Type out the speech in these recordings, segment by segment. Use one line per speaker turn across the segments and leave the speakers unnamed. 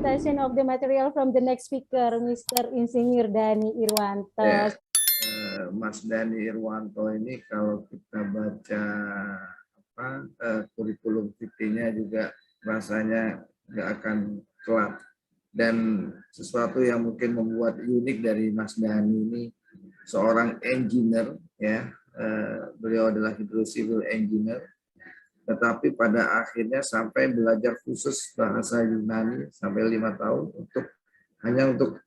presentation of the material from the next speaker, Mr. Insinyur Dhani Irwanto.
Ya, Mas Dhani Irwanto ini kalau kita baca kurikulum vitae-nya juga rasanya nggak akan kelak. Dan sesuatu yang mungkin membuat unik dari Mas Dhani ini seorang engineer, ya, beliau adalah hydro-civil engineer, tetapi pada akhirnya sampai belajar khusus bahasa Yunani sampai 5 tahun hanya untuk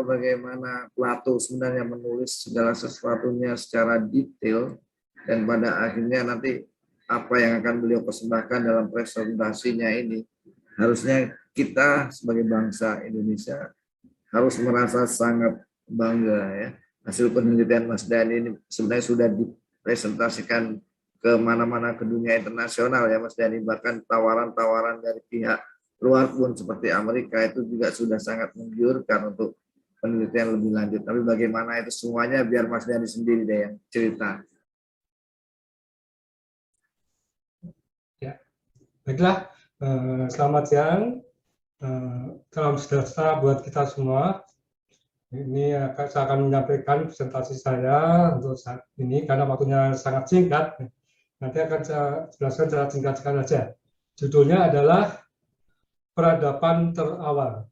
bagaimana Plato sebenarnya menulis segala sesuatunya secara detail, dan pada akhirnya nanti apa yang akan beliau persembahkan dalam presentasinya ini, harusnya kita sebagai bangsa Indonesia harus merasa sangat bangga, ya. Hasil penelitian Mas Dhani ini sebenarnya sudah dipresentasikan ke mana-mana ke dunia internasional, ya Mas Dhani, bahkan tawaran-tawaran dari pihak luar pun seperti Amerika itu juga sudah sangat menggiurkan untuk penelitian lebih lanjut. Tapi bagaimana itu semuanya biar Mas Dhani sendiri deh yang cerita.
Ya, baiklah. Selamat siang. Salam sejahtera buat kita semua. Ini saya akan menyampaikan presentasi saya untuk saat ini karena waktunya sangat singkat. Nanti akan saya jelaskan secara singkat saja. Judulnya adalah Peradaban Terawal.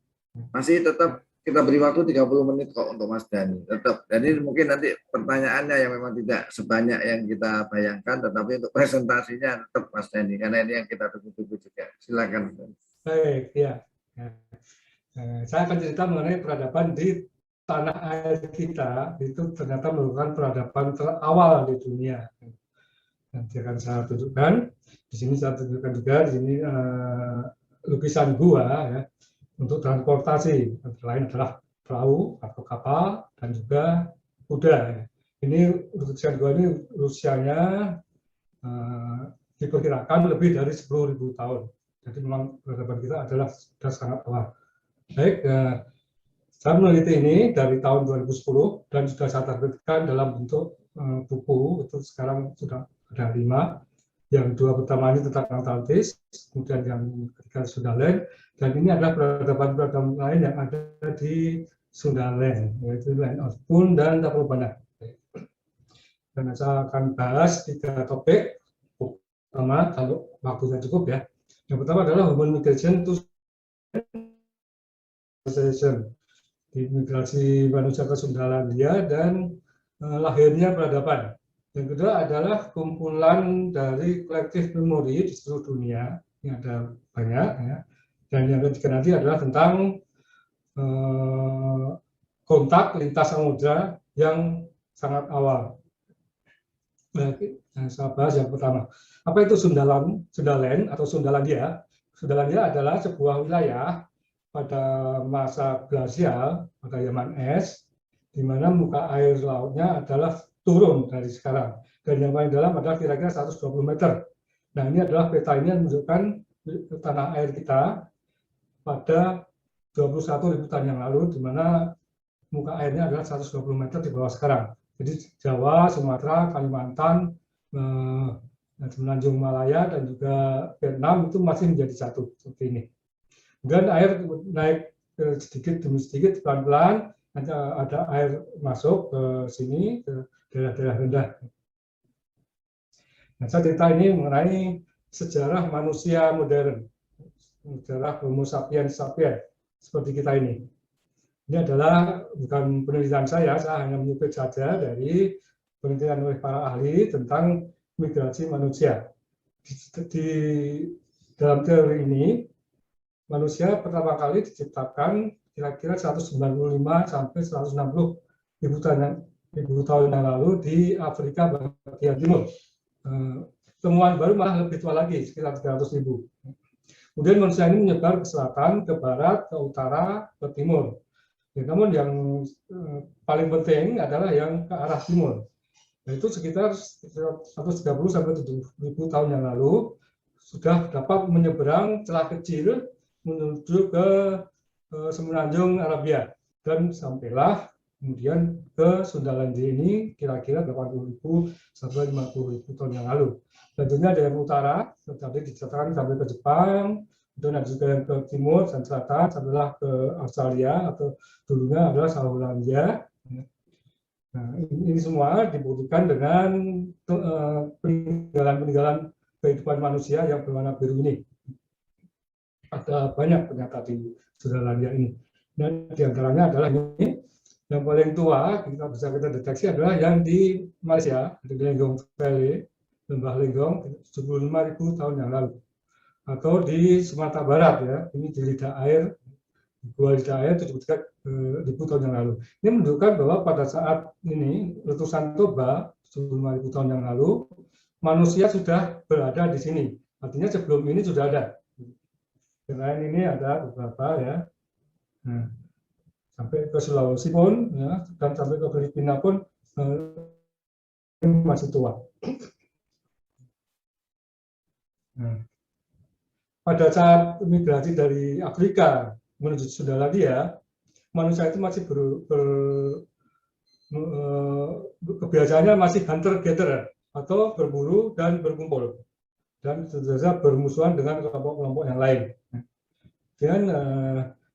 Masih tetap kita beri waktu 30 menit kok untuk Mas Dhani. Tetap. Jadi mungkin nanti pertanyaannya yang memang tidak sebanyak yang kita bayangkan, tetapi untuk presentasinya tetap Mas Dhani, karena ini yang kita tunggu-tunggu juga. Silakan.
Baik, ya. Saya akan cerita mengenai peradaban di tanah air kita. Itu ternyata merupakan peradaban terawal di dunia. Nanti akan saya tunjukkan. Di sini saya tunjukkan juga di sini lukisan gua, ya, untuk transportasi. Antara lain adalah perahu atau kapal dan juga kuda. Ya. Ini lukisan gua ini usianya diperkirakan lebih dari 10.000 tahun. Jadi memang peradaban kita adalah sudah sangat awal. Baik, saya meneliti ini dari tahun 2010 dan sudah saya terbitkan dalam bentuk buku. Itu sekarang sudah ada 5. Yang 2 pertama ini tentang Atlantis, kemudian yang ketiga Sundaland, dan ini adalah peradaban lain yang ada di Sundaland, yaitu Land of Punt dan Taprobana. Dan saya akan bahas 3 topik. Pertama, kalau waktunya cukup, ya. Yang pertama adalah human migration to civilization, migrasi manusia ke Sundalandia dan lahirnya peradaban. Yang kedua adalah kumpulan dari kolektif memori di seluruh dunia, yang ada banyak, ya. Dan yang ketiga nanti adalah tentang kontak lintas samudra yang sangat awal. Baik, saya bahas yang pertama. Apa itu Sundaland atau Sundalandia? Sundalandia adalah sebuah wilayah pada masa glasial, pada zaman es, di mana muka air lautnya adalah turun dari sekarang. Dan yang paling dalam adalah kira-kira 120 meter. Nah, ini adalah peta ini yang menunjukkan tanah air kita pada 21.000 tahun yang lalu, di mana muka airnya adalah 120 meter di bawah sekarang. Jadi Jawa, Sumatera, Kalimantan, Semenanjung Malaya, dan juga Vietnam itu masih menjadi satu seperti ini. Kemudian air naik sedikit demi sedikit, pelan-pelan, ada air masuk ke sini, ke daerah-daerah rendah. Nah, saya cerita ini mengenai sejarah manusia modern, sejarah Homo sapiens sapiens seperti kita ini. Ini adalah bukan penelitian saya hanya menyebut saja dari penelitian oleh para ahli tentang migrasi manusia. Di dalam teori ini, manusia pertama kali diciptakan kira-kira 195 sampai 160 ribu tahun yang lalu di Afrika bagian timur. Temuan baru malah lebih tua lagi, sekitar 300.000. Kemudian manusia ini menyebar ke selatan, ke barat, ke utara, ke timur. Ya, namun yang paling penting adalah yang ke arah timur. Yaitu sekitar 130 sampai 7.000 tahun yang lalu sudah dapat menyeberang celah kecil menuju ke Semenanjung Arabia, dan sampailah kemudian ke Sundalandia ini kira-kira 80.000 sampai 50.000 tahun yang lalu. Tentunya dari utara, tetapi diceritakan sampai ke Jepang, Itu nanti juga yang ke timur dan selatan adalah ke Australia atau dulunya adalah Sahulandia. Nah, ini semua dibutuhkan dengan peninggalan-peninggalan kehidupan manusia yang berwarna biru ini. Ada banyak ternyata di Sudalandia ini. Dan diantaranya adalah ini, yang paling tua kita bisa kita deteksi adalah yang di Malaysia, di Lenggong Valley, Lembah Lenggong, 75.000 tahun yang lalu. Atau di Sumatera Barat ya, ini di Lidah Air, Gua Lidah Air 73.000 tahun yang lalu. Ini menunjukkan bahwa pada saat ini letusan Toba 75.000 tahun yang lalu, manusia sudah berada di sini. Artinya sebelum ini sudah ada. Selain ini ada beberapa ya. Nah, sampai ke Sulawesi pun ya, dan sampai ke Filipina pun masih tua. Nah, pada saat migrasi dari Afrika menuju Sudalandia, manusia itu masih kebiasaannya masih hunter-gatherer atau berburu dan berkumpul, dan tentu bermusuhan dengan kelompok-kelompok yang lain. Dan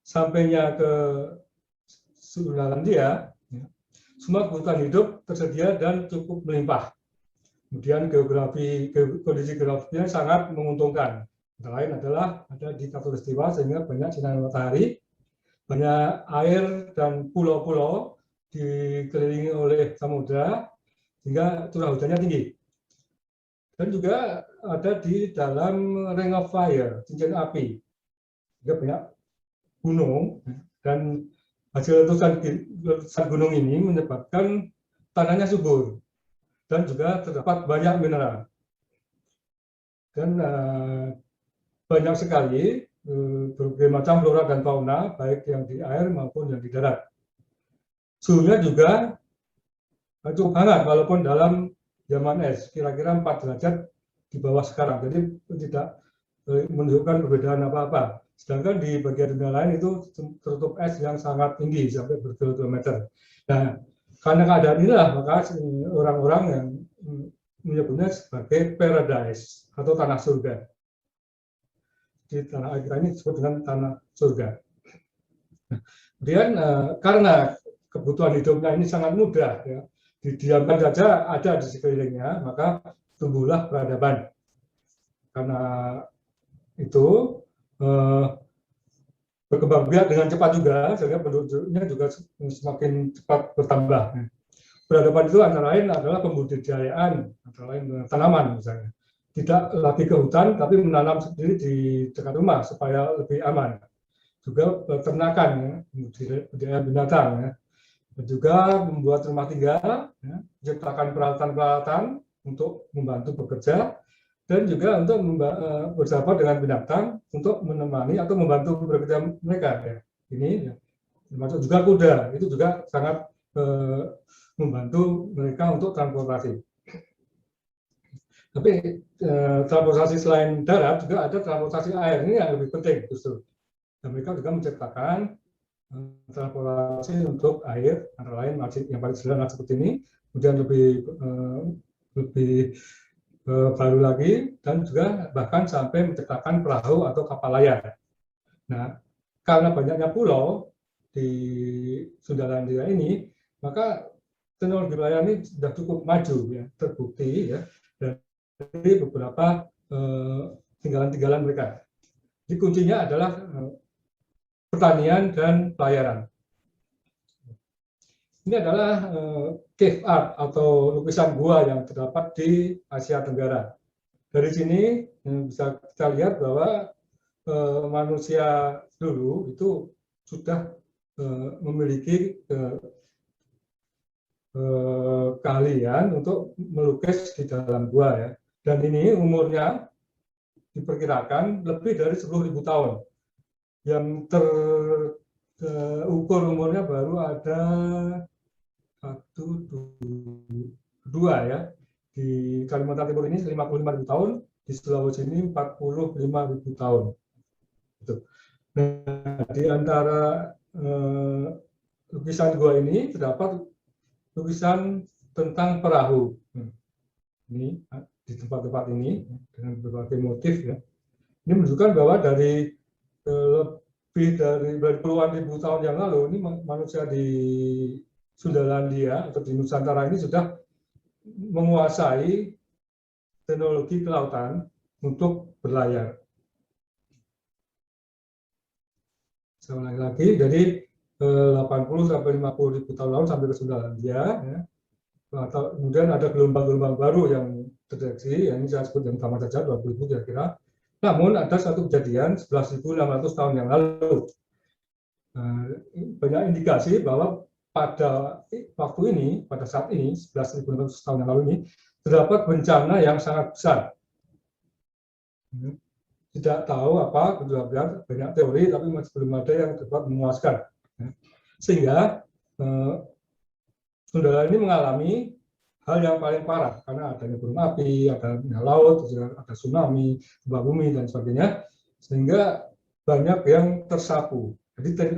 sampainya ke Sudalandia, semua kebutuhan hidup tersedia dan cukup melimpah. Kemudian kondisi geografinya sangat menguntungkan. Antara lain adalah ada di Khatulistiwa sehingga banyak sinar matahari, banyak air dan pulau-pulau dikelilingi oleh samudra sehingga curah hujannya tinggi. Dan juga ada di dalam Ring of Fire, cincin api. Juga banyak gunung dan hasil letusan gunung ini menyebabkan tanahnya subur dan juga terdapat banyak mineral. Dan banyak sekali berbagai macam flora dan fauna, baik yang di air maupun yang di darat. Suhunya juga cukup hangat, walaupun dalam zaman es, kira-kira 4 derajat di bawah sekarang. Jadi tidak menunjukkan perbedaan apa-apa. Sedangkan di bagian dunia lain itu tertutup es yang sangat tinggi, sampai berkilometer. Nah, karena keadaan inilah, maka orang-orang yang menyebutnya sebagai paradise atau tanah surga. Di tanah air kita ini disebut dengan tanah surga. Kemudian karena kebutuhan hidupnya ini sangat mudah, ya, didiamkan saja ada di sekelilingnya, maka tumbuhlah peradaban. Karena itu berkembang biak dengan cepat juga, sehingga penduduknya juga semakin cepat bertambah. Peradaban itu antara lain adalah pembudidayaan, antara lain tanaman misalnya. Tidak lagi ke hutan, tapi menanam sendiri di dekat rumah supaya lebih aman. Juga peternakan, ya, budidaya binatang, ya. Dan juga membuat rumah tinggal, ya, menciptakan peralatan-peralatan untuk membantu bekerja, dan juga untuk bersahabat dengan binatang untuk menemani atau membantu bekerja mereka. Ya. Ini ya, termasuk juga kuda, itu juga sangat membantu mereka untuk transportasi. Tapi transportasi selain darat juga ada transportasi air, ini yang lebih penting justru. Dan mereka juga menciptakan transportasi untuk air, antara lain yang paling sederhana seperti ini, kemudian lebih baru lagi, dan juga bahkan sampai menciptakan perahu atau kapal layar. Nah, karena banyaknya pulau di Sudalandia ini, maka teknologi layar ini sudah cukup maju, ya, terbukti, ya, dari beberapa tinggalan-tinggalan mereka. Jadi kuncinya adalah pertanian dan pelayaran. Ini adalah cave art atau lukisan gua yang terdapat di Asia Tenggara. Dari sini bisa kita lihat bahwa manusia dulu itu sudah memiliki keahlian untuk melukis di dalam gua, ya. Dan ini umurnya diperkirakan lebih dari 10.000 tahun. Yang terukur umurnya baru ada 1, 2 ya. Di Kalimantan Timur ini 55.000 tahun, di Sulawesi ini 45.000 tahun. Nah, di antara lukisan gua ini terdapat lukisan tentang perahu. Ini di tempat-tempat ini dengan berbagai motif, ya. Ini menunjukkan bahwa dari lebih dari puluhan ribu tahun yang lalu, ini manusia di Sundalandia atau di Nusantara ini sudah menguasai teknologi kelautan untuk berlayar. Saya ulangi lagi, jadi 80 sampai 50 ribu tahun lalu sampai ke Sundalandia, ya. Atau kemudian ada gelombang-gelombang baru yang terdeteksi, yang ini saya sebut yang pertama saja 20.000 kira-kira. Namun ada satu kejadian 11.600 tahun yang lalu. Banyak indikasi bahwa pada waktu ini, pada saat ini, 11.600 tahun yang lalu ini, terdapat bencana yang sangat besar. Tidak tahu apa, banyak teori, tapi masih belum ada yang dapat memuaskan. Sehingga Sundala ini mengalami hal yang paling parah, karena adanya gunung api, ada laut, ada tsunami, gempa bumi, dan sebagainya, sehingga banyak yang tersapu. Jadi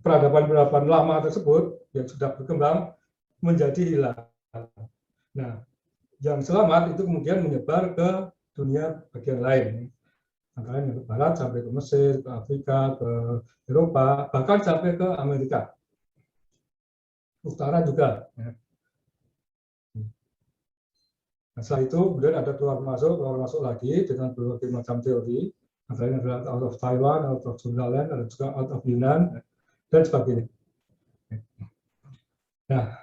peradaban-peradaban lama tersebut yang sudah berkembang menjadi hilang. Nah, yang selamat itu kemudian menyebar ke dunia bagian lain, antara yang ke barat sampai ke Mesir, ke Afrika, ke Eropa, bahkan sampai ke Amerika Utara juga. Nah, setelah itu kemudian ada keluar masuk lagi dengan berbagai macam teori, antara lain adalah out of Taiwan, out of Sundaland, ada juga out of Yunan, dan sebagainya. Nah,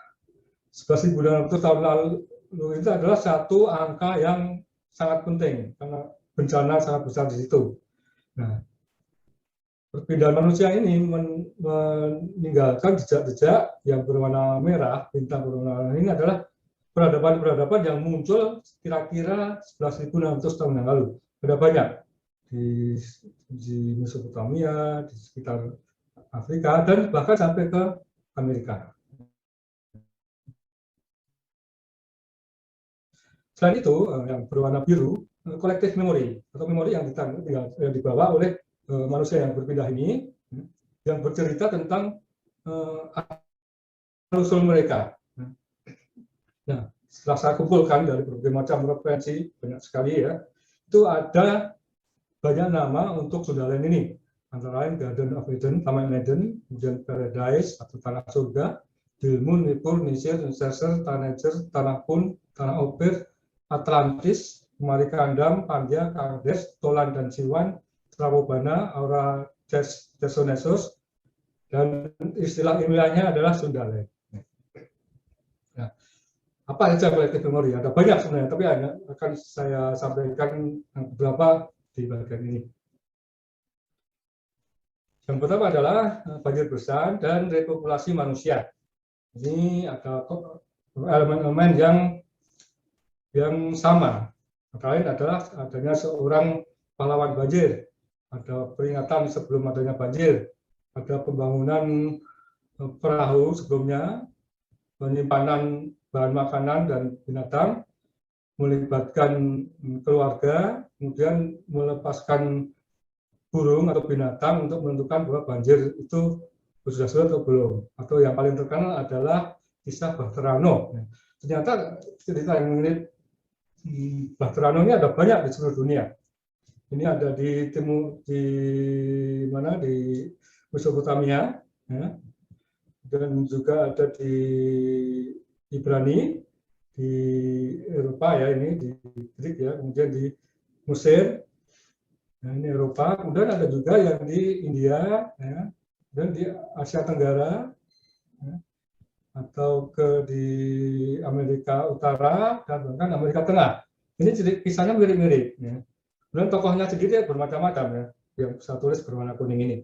11.600 tahun lalu itu adalah satu angka yang sangat penting karena bencana sangat besar di situ. Nah, perpindahan manusia ini meninggalkan jejak-jejak yang berwarna merah, bintang berwarna merah ini adalah peradaban-peradaban yang muncul kira-kira 11.600 tahun yang lalu. Ada banyak di Mesopotamia, di sekitar Afrika, dan bahkan sampai ke Amerika. Selain itu, yang berwarna biru, collective memory, atau memori yang dibawa oleh manusia yang berpindah ini, yang bercerita tentang asal-usul mereka. Nah, setelah saya kumpulkan dari berbagai macam referensi, banyak sekali ya, itu ada banyak nama untuk Sundaland ini. Antara lain Garden of Eden, Taman Eden, kemudian Paradise atau Tanah Surga, Dilmun, Nippur, Nisir, Inserser, Tanah Neger, Tanah Pun, Tanah Opir, Atlantis, Marikandam, Pandya, Kardes, Tolan dan Siwan, Trabobana, Aura Chersonesus, dan istilah ilmiahnya adalah Sundaland. Nah, apa saja collective memory? Ada banyak sebenarnya, tapi akan saya sampaikan beberapa di bagian ini. Yang pertama adalah banjir besar dan repopulasi manusia. Ini ada elemen-elemen yang sama. Antara lain adalah adanya seorang pahlawan banjir, ada peringatan sebelum adanya banjir, ada pembangunan perahu sebelumnya, penyimpanan bahan makanan dan binatang, melibatkan keluarga, kemudian melepaskan burung atau binatang untuk menentukan bahwa banjir itu sudah selesai atau belum. Atau yang paling terkenal adalah kisah Bahterano. Ternyata cerita yang mengenai Bahterano ini ada banyak di seluruh dunia. Ini ada di Mesopotamia, ya. Dan juga ada di Ibrani, di Eropa ya, ini di Greek ya, kemudian di Mesir, nah, ini Eropa, kemudian ada juga yang di India, ya, dan di Asia Tenggara, ya, atau di Amerika Utara dan bahkan Amerika Tengah. Ini kisahnya mirip-mirip. Ya. Kemudian tokohnya sendiri bermacam-macam ya, yang saya tulis berwarna kuning ini.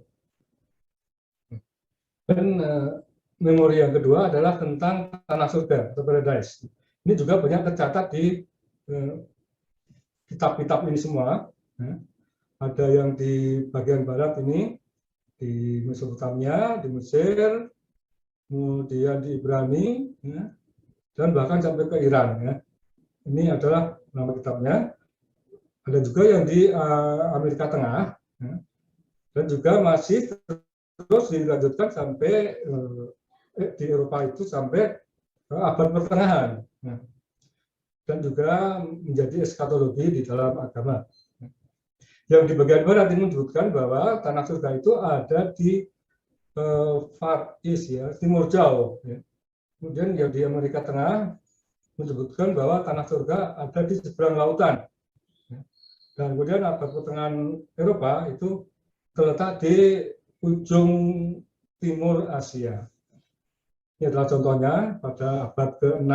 Dan memori yang kedua adalah tentang Tanah Surga atau Paradise. Ini juga banyak tercatat di kitab-kitab ini semua. Ya. Ada yang di bagian barat ini, di Mesopotamia, di Mesir, kemudian di Ibrani, ya, dan bahkan sampai ke Iran. Ya. Ini adalah nama kitabnya. Ada juga yang di Amerika Tengah, ya, dan juga masih terus dilanjutkan sampai di Eropa itu sampai abad pertengahan, ya, dan juga menjadi eskatologi di dalam agama. Yang di bagian barat ini menyebutkan bahwa tanah surga itu ada di Far East, ya, timur jauh. Ya. Kemudian yang di Amerika Tengah menyebutkan bahwa tanah surga ada di seberang lautan. Ya. Dan kemudian abad pertengahan Eropa itu terletak di ujung timur Asia. Ini adalah contohnya pada abad ke-6,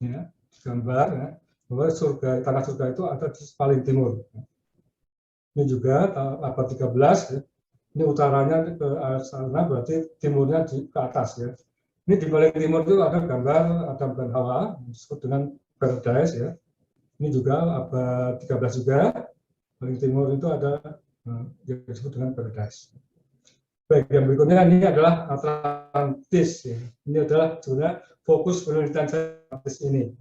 ya, gambar, ya, bahwa tanah surga itu ada di paling timur. Ini juga abad 13, ya. Ini utaranya ke sana, berarti timurnya ke atas. Ya. Ini di paling timur itu ada gambar Adam dan Hawa, disebut dengan Paradise. Ya. Ini juga abad 13 juga, paling timur itu ada yang disebut dengan Paradise. Baik, yang berikutnya ini adalah Atlantis. Ya. Ini adalah sebenarnya fokus penelitian saya Atlantis ini.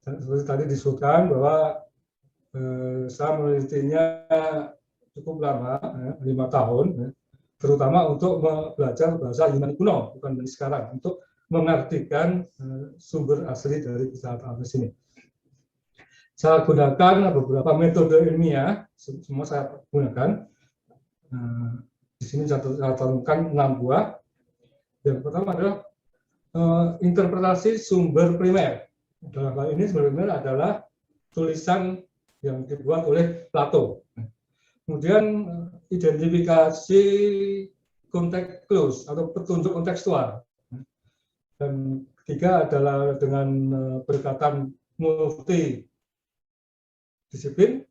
Dan seperti tadi disebutkan bahwa saya menelitinya cukup lama, ya, 5 tahun, ya, terutama untuk belajar bahasa Yunani kuno, bukan dari sekarang, untuk mengartikan sumber asli dari kisah Atlantis ini. Saya gunakan beberapa metode ilmiah, semua saya gunakan. Di sini saya cantumkan 6 buah. Yang pertama adalah interpretasi sumber primer. Dalam hal ini sumber primer adalah tulisan yang dibuat oleh Plato. Kemudian identifikasi konteks clues atau petunjuk kontekstual. Dan ketiga adalah dengan pendekatan multi disiplin.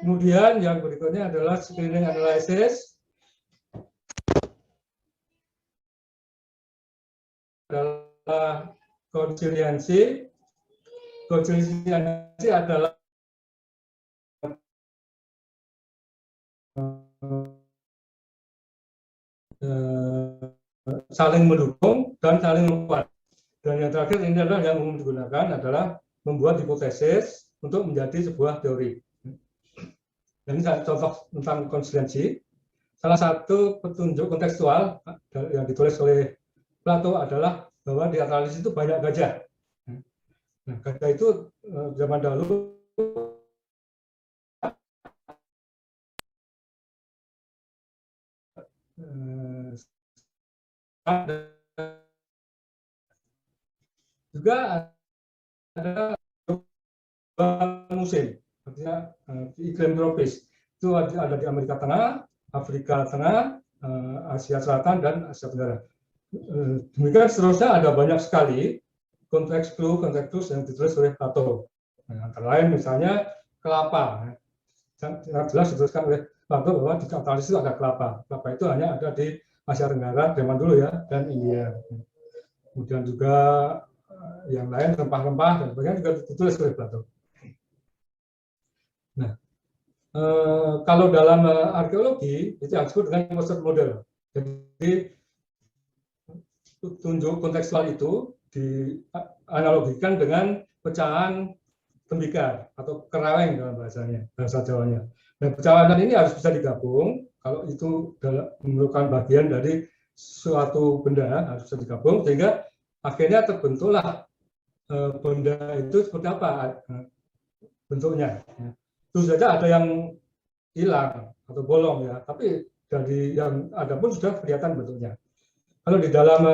Kemudian yang berikutnya adalah screening analysis. Adalah konsiliasi. Konsiliasi adalah saling mendukung dan saling menguat. Dan yang terakhir ini adalah yang umum digunakan adalah membuat hipotesis untuk menjadi sebuah teori. Dan ini contoh tentang konsiliasi. Salah satu petunjuk kontekstual yang ditulis oleh Plato adalah bahwa di Atlantis itu banyak gajah. Nah, gajah itu zaman dahulu juga ada musim, artinya iklim tropis. Itu ada di Amerika Tengah, Afrika Tengah, Asia Selatan, dan Asia Tenggara. Demikian seterusnya ada banyak sekali konteks clues yang ditulis oleh Plato. Nah, antara lain misalnya kelapa. Yang jelas dituliskan oleh Plato bahwa di Atlantis itu ada kelapa. Kelapa itu hanya ada di Asia Tenggara zaman dulu, ya, dan India. Kemudian juga yang lain rempah-rempah dan sebagainya juga ditulis oleh Plato. Nah, kalau dalam arkeologi itu yang disebut dengan poster model. Jadi tunjuk kontekstual itu dianalogikan dengan pecahan tembikar atau keraweng dalam bahasa Jawanya. Nah, pecahan ini harus bisa digabung. Kalau itu merupakan bagian dari suatu benda, harus bisa digabung sehingga akhirnya terbentuklah benda itu seperti apa bentuknya. Tentu saja ada yang hilang atau bolong, ya, tapi dari yang ada pun sudah kelihatan bentuknya. Kalau di dalam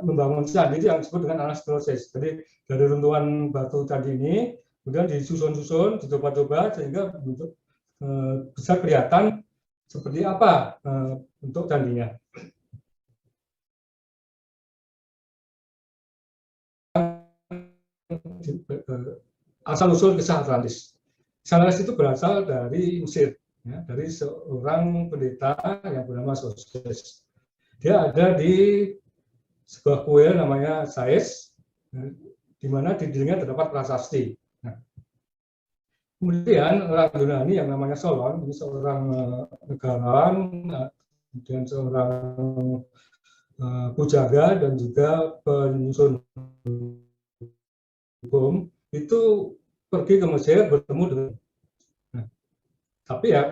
membangun candi itu yang disebut dengan anastomosis. Jadi dari runtuhan batu candi ini kemudian disusun-susun, dicoba-coba sehingga bentuk bisa kelihatan seperti apa bentuk candinya. Asal-usul kisah Atlantis. Atlantis itu berasal dari Mesir, ya, dari seorang pendeta yang bernama Soses. Dia ada di sebuah kuil namanya Sais, di mana di dindingnya terdapat prasasti. Nah, kemudian orang Yunani yang namanya Solon, ini seorang negarawan, kemudian seorang pujaga dan juga penyusun hukum, itu pergi ke Mesir bertemu dengan. Nah, tapi ya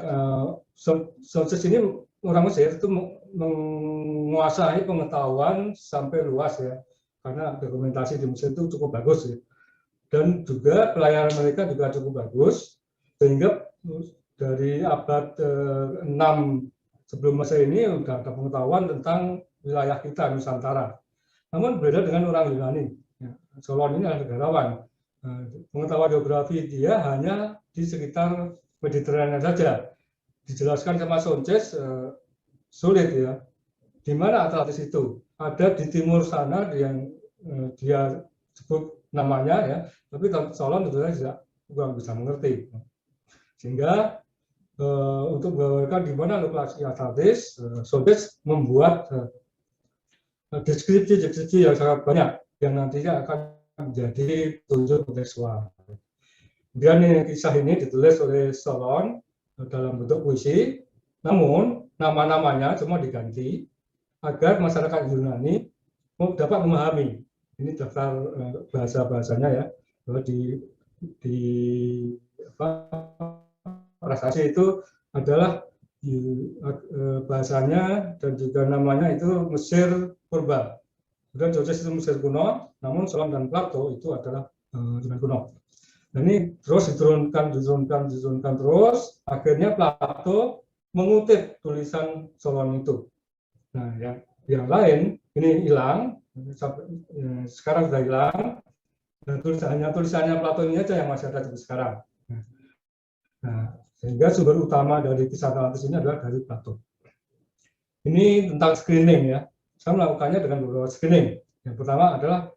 Soses ini orang Mesir itu menguasai pengetahuan sampai luas, ya. karena dokumentasi di Mesir itu cukup bagus ya. Dan juga pelayanan mereka juga cukup bagus, sehingga dari abad 6 sebelum Masehi ini sudah ada pengetahuan tentang wilayah kita Nusantara. Namun berbeda dengan orang Yunani. Ya, Solon ini adalah negarawan. Pengetahuan geografi dia hanya di sekitar Mediterania saja. Dijelaskan sama Sanchez sulit ya. Di mana Atlantis itu? Ada di timur sana yang dia sebut namanya ya, tapi Solon tentunya tidak bisa mengerti. Sehingga untuk menggambarkan di mana lokasi Atlantis, Sanchez membuat deskripsi yang sangat banyak yang nantinya akan menjadi petunjuk kontekstual. Kemudian kisah ini ditulis oleh Solon dalam bentuk puisi, namun nama-namanya semua diganti agar masyarakat Yunani dapat memahami. Ini daftar bahasa-bahasanya ya, bahwa di prasasti itu adalah bahasanya dan juga namanya itu Mesir purba. Kemudian Sanchez itu Mesir kuno, namun Solon dan Plato itu adalah Yunani kuno. Nah, ini terus diturunkan terus, akhirnya Plato mengutip tulisan Solon itu. Nah, yang lain ini hilang, sekarang sudah hilang, dan tulisannya Plato ini aja yang masih ada sampai sekarang. Nah, sehingga sumber utama dari kisah Atlantis ini adalah dari Plato. Ini tentang screening ya. Saya melakukannya dengan beberapa screening. Yang pertama adalah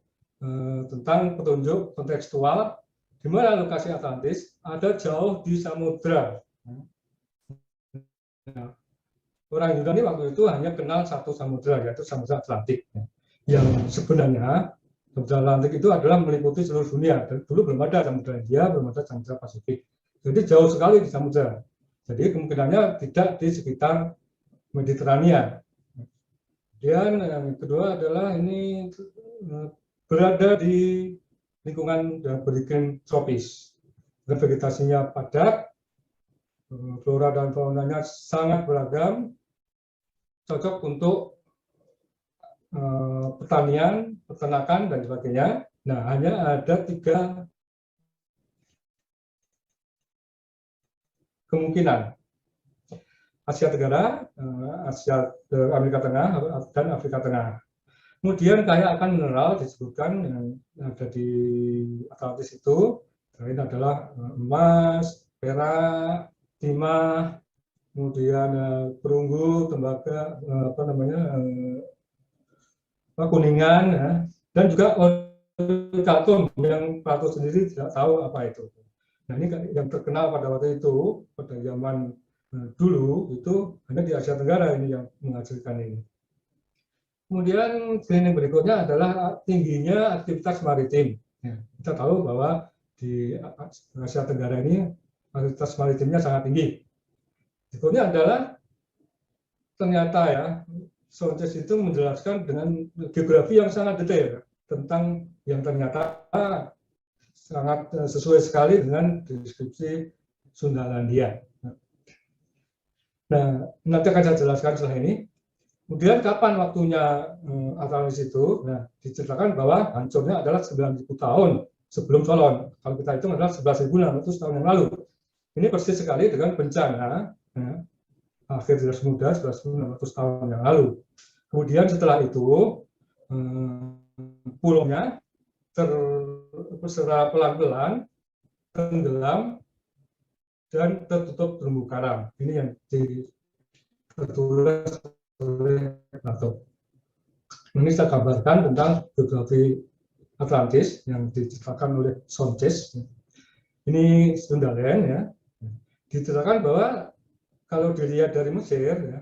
tentang petunjuk kontekstual di mana lokasi Atlantis ada jauh di samudra. Nah, orang Yunani waktu itu hanya kenal satu samudra, yaitu Samudra Atlantik. Yang sebenarnya Samudra Atlantik itu adalah meliputi seluruh dunia. Dan dulu belum ada Samudra India, belum ada Samudra Pasifik. Jadi jauh sekali di samudra. Jadi kemungkinannya tidak di sekitar Mediterania. Dan yang kedua adalah ini berada di lingkungan yang beriklim tropis. Dan vegetasinya padat, flora dan faunanya sangat beragam, cocok untuk pertanian, peternakan, dan sebagainya. Nah, hanya ada 3 kemungkinan. Asia Tenggara, Amerika Tengah, dan Afrika Tengah. Kemudian kaya akan mineral disebutkan yang ada di Atlantis itu, selain adalah emas, perak, timah, kemudian perunggu, tembaga, kuningan, ya, dan juga kalkum yang Plato sendiri tidak tahu apa itu. Nah, ini yang terkenal pada waktu itu, pada zaman dulu itu hanya di Asia Tenggara ini yang menghasilkan ini. Kemudian screening berikutnya adalah tingginya aktivitas maritim. Ya, kita tahu bahwa di Asia Tenggara ini aktivitas maritimnya sangat tinggi. Berikutnya adalah ternyata ya Sanchez itu menjelaskan dengan geografi yang sangat detail tentang yang ternyata sangat sesuai sekali dengan deskripsi Sundalandia. Nah, nanti akan saya jelaskan setelah ini. Kemudian kapan waktunya Atlantis itu? Nah, diceritakan bahwa hancurnya adalah 9.000 tahun sebelum Solon. Kalau kita hitung adalah 11.600 tahun yang lalu. Ini persis sekali dengan bencana akhir Jelas Muda 11.600 tahun yang lalu. Kemudian setelah itu pulaunya secara pelan-pelan tenggelam dan tertutup terumbu karang. Ini yang ditulis oleh Plato. Ini saya gambarkan tentang geografi Atlantis yang diceritakan oleh Sanchez. Ini Sundaland ya. Diceritakan bahwa kalau dilihat dari Mesir ya,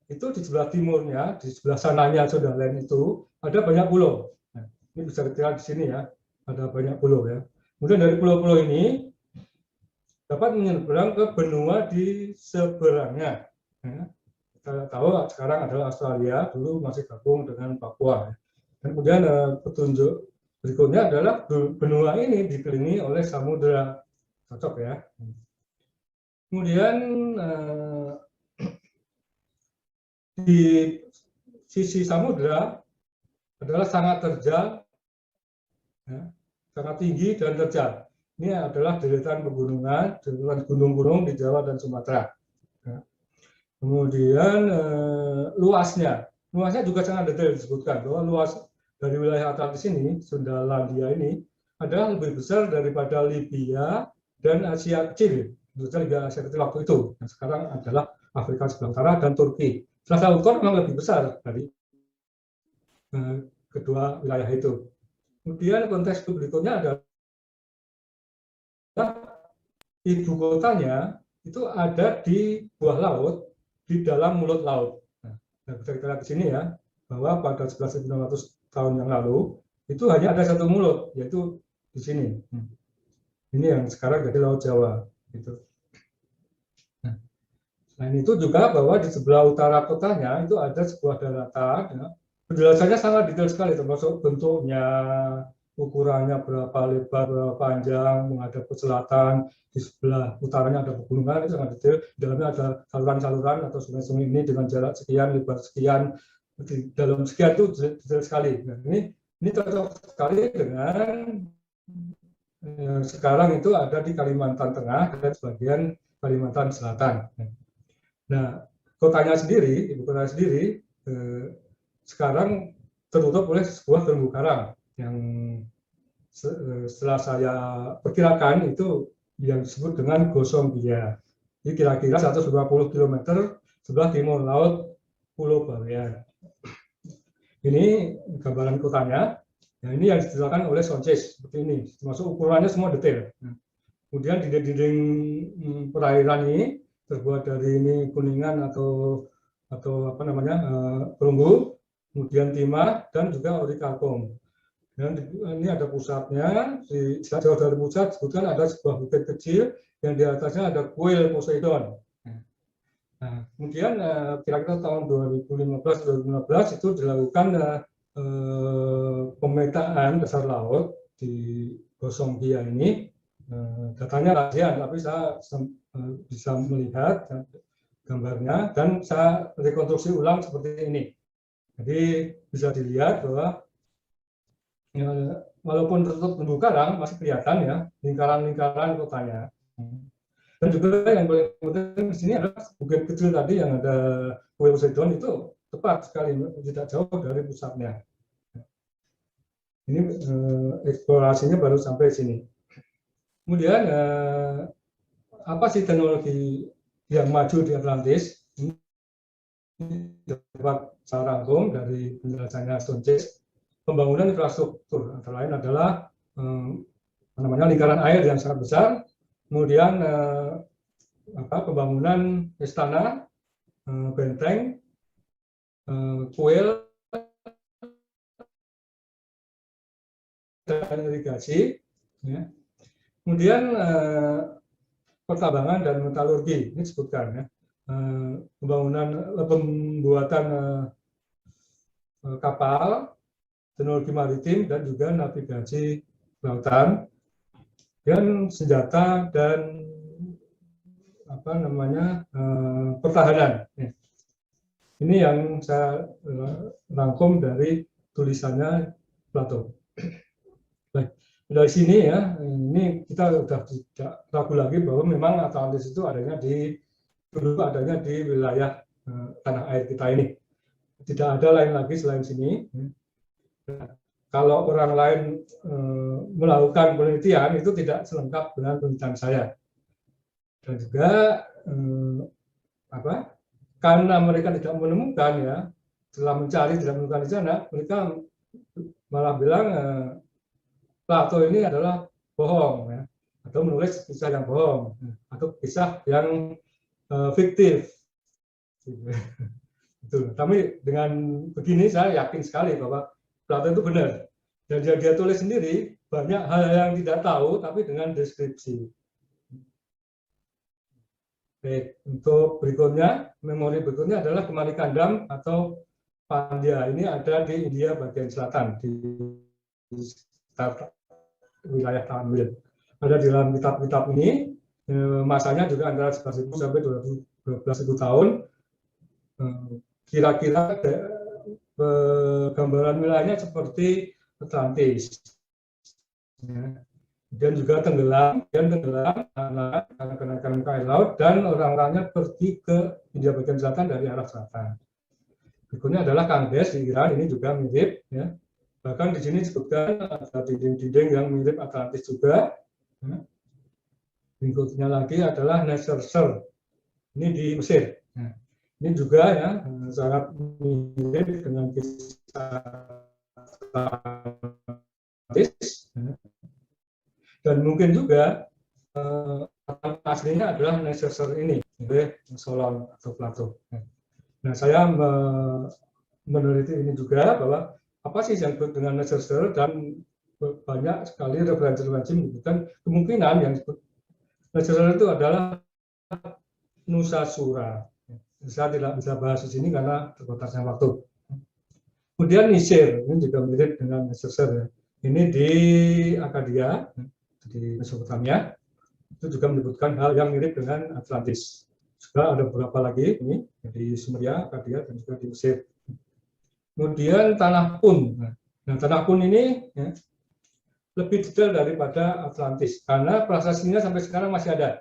itu di sebelah timurnya, di sebelah sananya Sundaland itu ada banyak pulau. Nah, ini bisa dilihat di sini ya, ada banyak pulau ya. Kemudian dari pulau-pulau ini dapat menyeberang ke benua di seberangnya. Ya. Kita tahu sekarang adalah Australia, dulu masih gabung dengan Papua. Dan kemudian petunjuk berikutnya adalah benua ini dikelilingi oleh samudera. Cocok ya. Kemudian di sisi samudera adalah sangat terjal ya, sangat tinggi dan terjal. Ini adalah deretan pegunungan, deretan gunung-gunung di Jawa dan Sumatera. Ya. Kemudian luasnya juga sangat detail disebutkan bahwa luas dari wilayah Atlantis ini, Sundalandia ini, adalah lebih besar daripada Libya dan Asia Kecil, khususnya Asia Kecil waktu itu. Yang sekarang adalah Afrika sebelah utara dan Turki. Selasa Ukur memang lebih besar dari kedua wilayah itu. Kemudian konteks berikutnya adalah ibu kotanya itu ada di bawah laut, di dalam mulut laut. Nah, bisa kita lihat di sini ya, bahwa pada 11.600 tahun yang lalu itu hanya ada satu mulut, yaitu di sini. Ini yang sekarang jadi Laut Jawa. Gitu. Nah, selain itu juga bahwa di sebelah utara kotanya itu ada sebuah daratan. Ya. Penjelasannya sangat detail sekali, termasuk bentuknya, ukurannya berapa lebar, berapa panjang, menghadap ke selatan, di sebelah utaranya ada pegunungan, itu sangat detail. Di dalamnya ada saluran-saluran atau sungai-sungai ini dengan jarak sekian, lebar sekian, di dalam sekian itu detail sekali. Nah, ini cocok sekali dengan sekarang itu ada di Kalimantan Tengah dan sebagian Kalimantan Selatan. Nah, kotanya sendiri, ibu kota sendiri, sekarang tertutup oleh sebuah terumbu karang yang setelah saya perkirakan itu yang disebut dengan Gosong Bia. Jadi kira-kira 120 km sebelah timur laut Pulau Bawean. Ini gambaran kotanya. Nah, ini yang dijelaskan oleh Sonces seperti ini, termasuk ukurannya semua detail. Nah, kemudian dinding-dinding perairan ini terbuat dari ini kuningan atau apa namanya perunggu, kemudian timah dan juga ori kalkum. Dan ini ada pusatnya, di jauh dari pusat sebutkan ada sebuah bukit kecil yang di atasnya ada kuil Poseidon. Nah, kemudian kira-kira tahun 2015 itu dilakukan pemetaan dasar laut di Gosong Bia ini. Datanya rahasia, tapi saya bisa melihat gambarnya dan saya rekonstruksi ulang seperti ini. Jadi bisa dilihat bahwa walaupun tertutup terumbu karang masih kelihatan ya lingkaran-lingkaran kotanya. Dan juga yang paling penting di sini adalah bukit kecil tadi yang ada kuil Poseidon itu tepat sekali, tidak jauh dari pusatnya. Ini eksplorasinya baru sampai sini. Kemudian apa sih teknologi yang maju di Atlantis? Ini dapat saya rangkum dari penjelasannya Sonces. Pembangunan infrastruktur antara lain adalah namanya lingkaran air yang sangat besar. Kemudian pembangunan istana, benteng, kuil, dan irigasi. Ya. Kemudian pertambangan dan metalurgi ini disebutkan ya. Pembuatan kapal, teknologi maritim dan juga navigasi lautan. Dan senjata dan pertahanan. Ini yang saya rangkum dari tulisannya Plato. Baik, dari sini ya, ini kita sudah tidak ragu lagi bahwa memang Atlantis itu dulu adanya di wilayah tanah air kita ini. Tidak ada lain lagi selain sini. Kalau orang lain melakukan penelitian itu tidak selengkap dengan penelitian saya. Dan juga karena mereka tidak menemukan ya, setelah mencari tidak menemukan di sana, mereka malah bilang Plato ini adalah bohong ya, atau menulis kisah yang bohong atau kisah yang fiktif. Tapi dengan begini saya yakin sekali bahwa Plato itu benar. Dan dia tulis sendiri banyak hal yang tidak tahu, tapi dengan deskripsi. Baik, untuk berikutnya, memori berikutnya adalah Kemanikandam atau Pandya. Ini ada di India bagian selatan, di wilayah Tamil. Ada di dalam kitab-kitab ini, masanya juga antara 11.000 sampai 12.000 tahun. Kira-kira gambaran wilayahnya seperti Atlantis. ya. Dan juga tenggelam karena kenaikan muka air laut, dan orang-orangnya pergi ke Hindia bagian selatan dari arah selatan. Berikutnya adalah Kandes di Iran, ini juga mirip, ya. Bahkan di sini disebutkan ada dinding-dinding yang mirip Atlantis juga. Ya. Berikutnya lagi adalah Neserser, ini di Mesir. Nah, ini juga ya sangat mirip dengan kisah Atlantis. Ya. Dan mungkin juga aslinya adalah Neserser ini, Solon atau Plato. Nah, saya meneliti ini juga bahwa apa sih yang disebut dengan Neserser, dan banyak sekali referensi menyebutkan kemungkinan yang disebut Neserser itu adalah Nusasura. Saya tidak bisa bahas di sini karena terbatasnya waktu. Kemudian Nisir, ini juga mirip dengan Neserser. Ya. Ini di Akadia, di Mesopotamia, itu juga menyebutkan hal yang mirip dengan Atlantis. Juga ada beberapa lagi ini di Sumeria, Akadia, dan juga di Mesir. Kemudian Tanah Pun. Nah, Tanah Pun ini ya, lebih detail daripada Atlantis karena prasasanya sampai sekarang masih ada.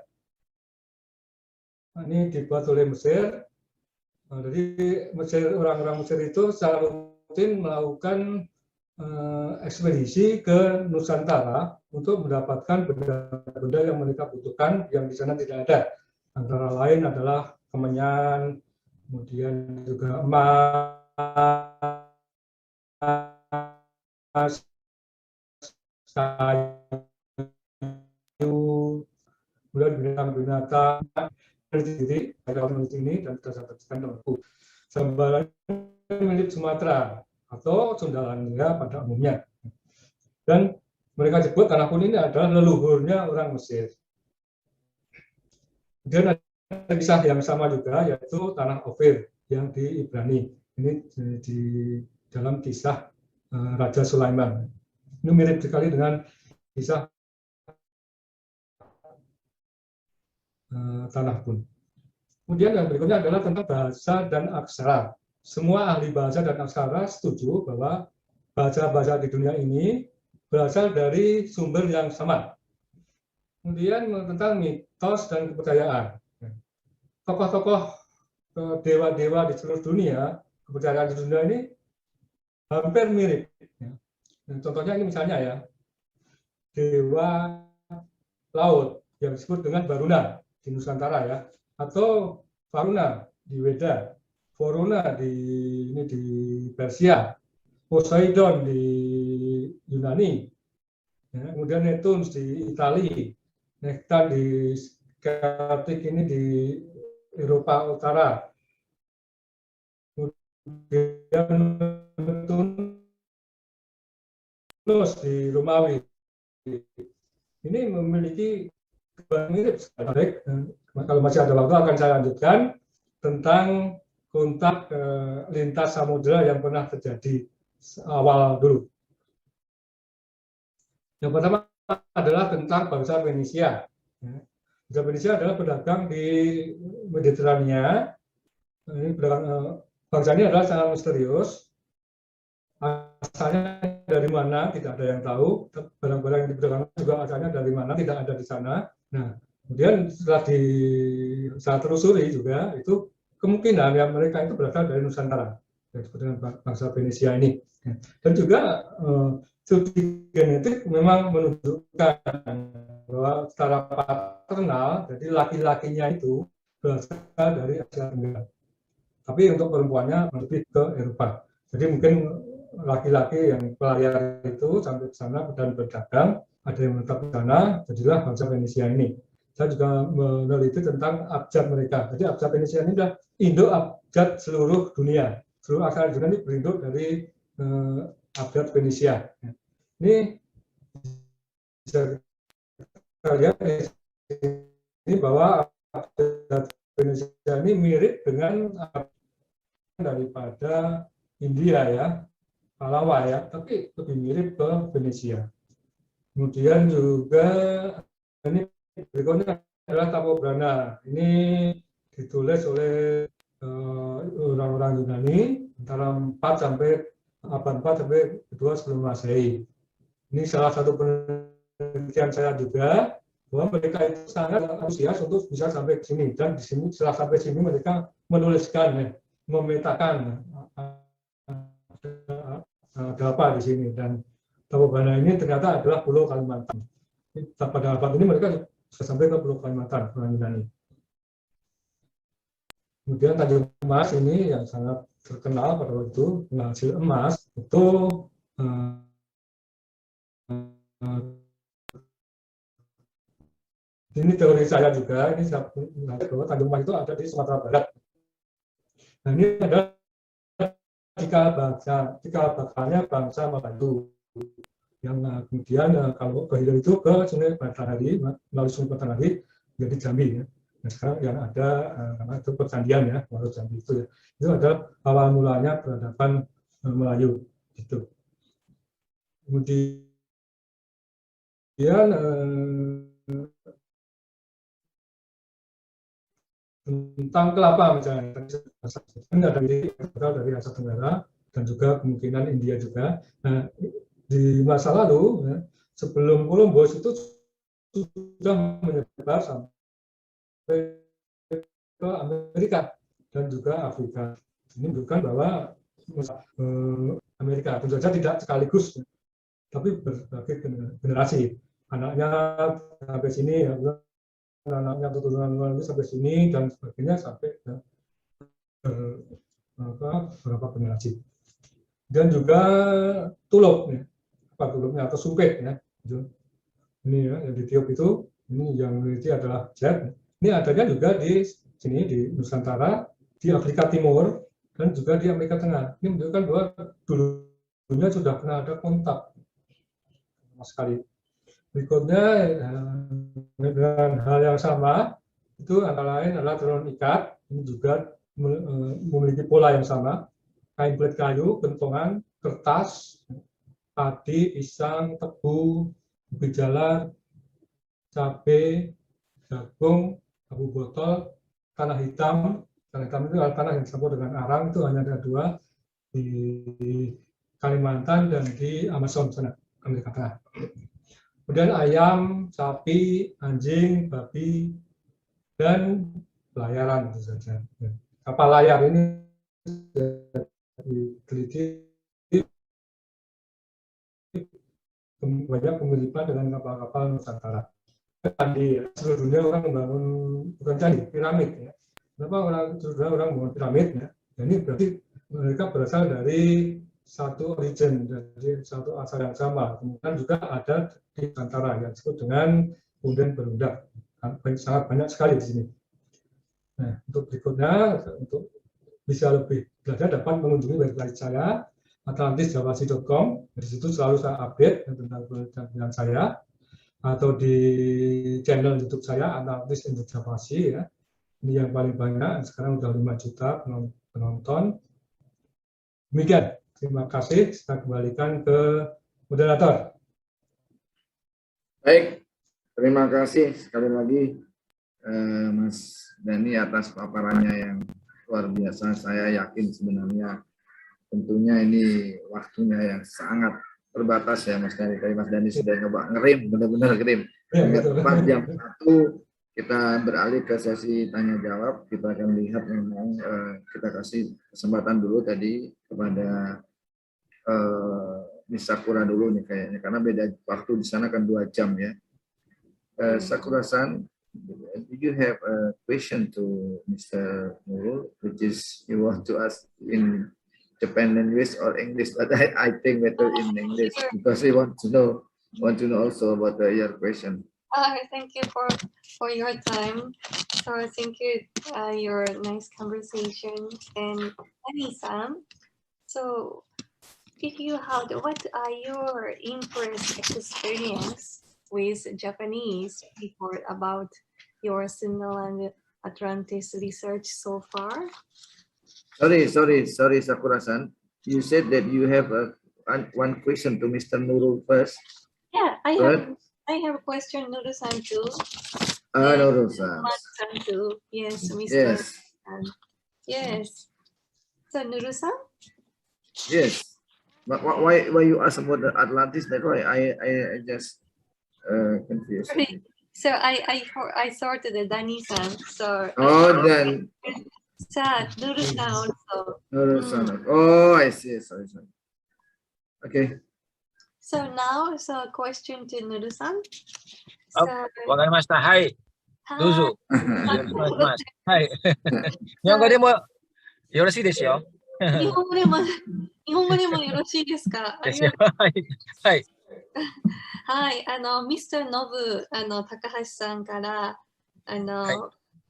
Nah, ini dibuat oleh Mesir. Nah, jadi Mesir, orang-orang Mesir itu secara rutin melakukan ekspedisi ke Nusantara untuk mendapatkan benda-benda yang mereka butuhkan yang di sana tidak ada. Antara lain adalah kemenyan, kemudian juga emas, kayu, kemudian binatang-binatang sendiri ada menit ini, dan kita sampaikan dalam buku. Sambaran milik Sumatera atau Sunda Langga pada umumnya. Dan mereka sebut Tanah Pun ini adalah leluhurnya orang Mesir. Kemudian ada kisah yang sama juga, yaitu Tanah Ofir yang di Ibrani. Ini di dalam kisah Raja Sulaiman. Ini mirip sekali dengan kisah Tanah Pun. Kemudian yang berikutnya adalah tentang bahasa dan aksara. Semua ahli bahasa dan aksara setuju bahwa bahasa-bahasa di dunia ini berasal dari sumber yang sama. Kemudian tentang mitos dan kepercayaan. Tokoh-tokoh dewa-dewa di seluruh dunia, kepercayaan di dunia ini hampir mirip. Contohnya ini misalnya ya, dewa laut yang disebut dengan Baruna di Nusantara ya, atau Varuna di Weda, Vorona di Persia, Poseidon di Yunani, ya, kemudian Neptunus di Italia, Nektar di Celtic ini di Eropa Utara, kemudian Neptunus di Romawi. Ini memiliki mirip. Kalau masih ada waktu akan saya lanjutkan tentang kontak lintas samudera yang pernah terjadi awal dulu. Yang pertama adalah tentang bangsa Fenisia. Bangsa Fenisia adalah pedagang di Mediterania. Ini bangsa ini adalah sangat misterius. Asalnya dari mana tidak ada yang tahu. Barang-barang yang diperdagangkan juga asalnya dari mana tidak ada di sana. Nah, kemudian setelah saya telusuri juga itu kemungkinan yang mereka itu berasal dari Nusantara, seperti bangsa Fenisia ini. Dan juga studi genetik memang menunjukkan bahwa secara paternal, jadi laki-lakinya itu berasal dari Asia Tenggara. Tapi untuk perempuannya lebih ke Eropa. Jadi mungkin laki-laki yang pelayar itu sampai ke sana dan berdagang, ada yang menetap di sana, jadilah bangsa Fenisia ini. Saya juga meneliti tentang abjad mereka. Jadi abjad Fenisia ini adalah induk abjad seluruh dunia. Seluruh aksara dunia ini berinduk dari abjad Fenisia. Ini bisa kita lihat di sini bahwa abjad Fenisia ini mirip dengan daripada India ya, Pallawa ya, tapi lebih mirip ke Venesia. Kemudian juga ini berikutnya adalah Tapobrana. Ini ditulis oleh orang-orang Yunani antara 4 sampai abad 4 sampai 2 sebelum Masehi. Ini salah satu penelitian saya juga bahwa mereka itu sangat antusias untuk bisa sampai ke sini, dan di sini setelah sampai sini mereka menuliskan, memetakan ada apa di sini, dan Tababanana ini ternyata adalah Pulau Kalimantan. Pada abad ini mereka bisa sampai ke Pulau Kalimantan, Pulau Yunani. Kemudian Tanjung Emas ini yang sangat terkenal pada waktu itu, penghasil emas itu ini teori saya juga, ini saya bahwa Tanjung Emas itu ada di Sumatera Barat. Nah, ini adalah cikal bakalnya bangsa Melayu yang kemudian kalau ke hilir itu ke Sungai Batanghari, melalui Sungai Batanghari menjadi Jambi. Ya. Nah, sekarang yang ada karena itu percandian ya, Walau Jambi itu ya. Itu ada awal mulanya peradaban Melayu itu. Kemudian tentang kelapa misalnya, ini ada dari Asia Tenggara dan juga kemungkinan India juga. Nah, di masa lalu ya, sebelum Columbus itu sudah menyebar sampai ke Amerika dan juga Afrika. Ini menunjukkan bahwa Amerika tentu saja tidak sekaligus, tapi berbagai generasi. Anaknya sampai sini, ya, anaknya turunan itu sampai sini dan sebagainya sampai ke beberapa generasi. Dan juga tuluk, ya. Apa tuluknya atau sungkit ya. Ini ya yang di tiup itu, ini yang meneliti adalah Jet. Ini adanya juga di sini di Nusantara, di Afrika Timur dan juga di Amerika Tengah. Ini menunjukkan bahwa dulunya sudah pernah ada kontak sama sekali. Berikutnya dengan hal yang sama itu antara lain adalah tenun ikat. Ini juga memiliki pola yang sama. Kain kulit kayu, kentongan, kertas, padi, pisang, tebu, ubi jalar, cabai, jagung, abu botol, tanah hitam. Tanah hitam itu adalah tanah yang disebut dengan arang, itu hanya ada 2 di Kalimantan dan di Amazon sana, Amerika Tengah. Kemudian ayam, sapi, anjing, babi, dan pelayaran tentu saja. Kapal layar ini diteliti banyak pemiripan dengan kapal-kapal Nusantara. Di seluruh dunia orang membangun bukan candi, piramid. Ya. Kenapa orang membangun piramid? Ya? Ini berarti mereka berasal dari satu origin, dari satu asal yang sama. Kemudian juga ada di Nusantara yang disebut dengan punden berundak. Sangat banyak sekali di sini. Nah, untuk berikutnya, untuk bisa lebih belajar dapat mengunjungi website saya atlantisjawasi.com. Di situ selalu saya update tentang penelitian saya, atau di channel YouTube saya Atlantis Indojawasi ya. Ini yang paling banyak, sekarang sudah 5 juta penonton. Demikian, terima kasih. Saya kembalikan ke moderator.
Baik, terima kasih sekali lagi Mas Dhani atas paparannya yang luar biasa. Saya yakin sebenarnya tentunya ini waktunya yang sangat terbatas ya Mas Dhani. Tapi Mas Dhani sudah coba ngerim, benar-benar ngerim. Tepat jam 1 kita beralih ke sesi tanya jawab. Kita akan lihat memang kita kasih kesempatan dulu tadi kepada Miss Sakura dulu nih kayaknya, karena beda waktu di sana kan 2 jam ya. Sakura-san, do you have a question to Mr. Nurul, which is you want to ask in Japan language or English? But I think better in English because we want to know also about your question.
Thank you for your time. So thank you your nice conversation and Annie-san. So if you had, what are your impressive experience with Japanese people about your Singaland Atlantis research so far?
Sorry, Sakura-san. You said that you have one question to Mr. Nurul first.
Yeah, I have a question, Nurul-san too.
Nurul-san.
Too. Yes, Mr.
Yes.
Yes. So Nurul-san?
Yes. But why you ask about the Atlantis? That's why I just confused.
So I sorted the Dani-san. So
Oh, dan
Nuru-san also.
Oh, I see. Sorry. Okay.
So now, so question to Nuru-san.
Oh,
So,
わかりました。はい。どうぞ。よろしくお願いします。はい。日本語でもよろしいですよ。
日本語でもよろしいですか？ありがとう。
はい。はい。
はい、ミスターノブ、高橋さんから、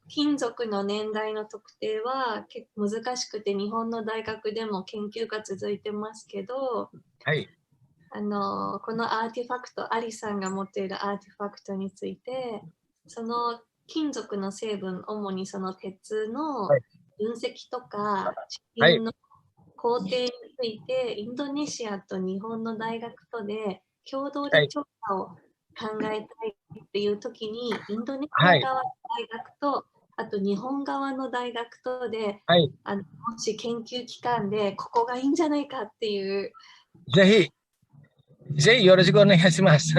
金属の年代の特定は結構難しくて、日本の大学でも研究が続いてますけど、
はい。
このアーティファクト、アリさんが持っているアーティファクトについて、その金属の成分、主にその鉄の分析とか、地球の工程について、インドネシアと日本の大学とで共同で調査を考えたいっていう時に、インドネシア側の大学と、あと日本側の大学とで、もし研究機関でここがいいんじゃないかっていう。
ぜひよろしくお願いします。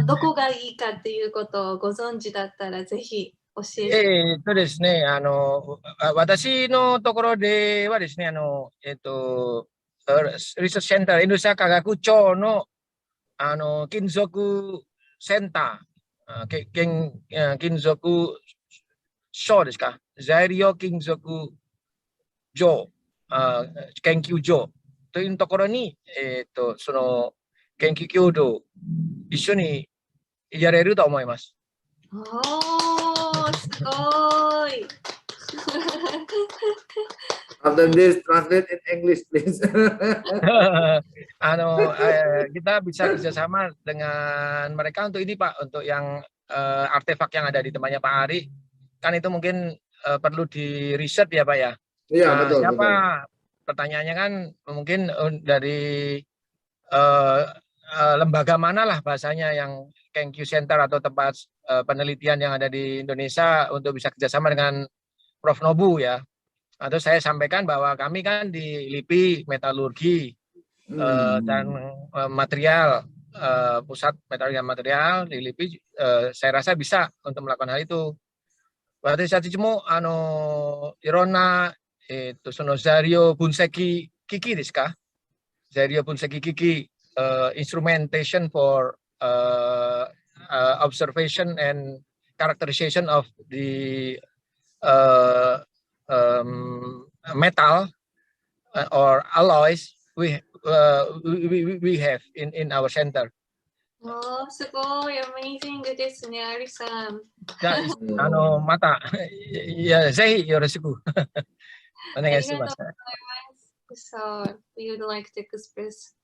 どこがいいかっていうことをご存知だったらぜひ教えて。
ですね、私のところではですね、リサーチセンター、インドネシア科学庁の、金属センター、金属所ですか、材料金属所、研究所というところに、その研究協同一緒にやれると思います。
おー、すごい。
After this, translate in English, please.
Kita bisa kerjasama dengan mereka untuk ini, Pak, untuk yang artefak yang ada di tempatnya Pak Ari, kan itu mungkin perlu di riset ya, Pak ya.
Iya, betul.
Siapa?
Betul.
Pertanyaannya kan mungkin dari lembaga mana lah bahasanya yang Kenkyu Center atau tempat penelitian yang ada di Indonesia untuk bisa kerjasama dengan Prof. Nobu ya. Atau saya sampaikan bahwa kami kan di LIPI metalurgi dan material, pusat metalurgi dan material di LIPI, saya rasa bisa untuk melakukan hal itu. Berarti saat itu Irona itu sono Zario Bunseki Kiki desu ka? Zario Bunseki Kiki, instrumentation for observation and characterization of the metal or alloys we have in our center.
すごい、amazing ですね、アリさん。
また、ぜひよろしくお願いします。
So, we would like to express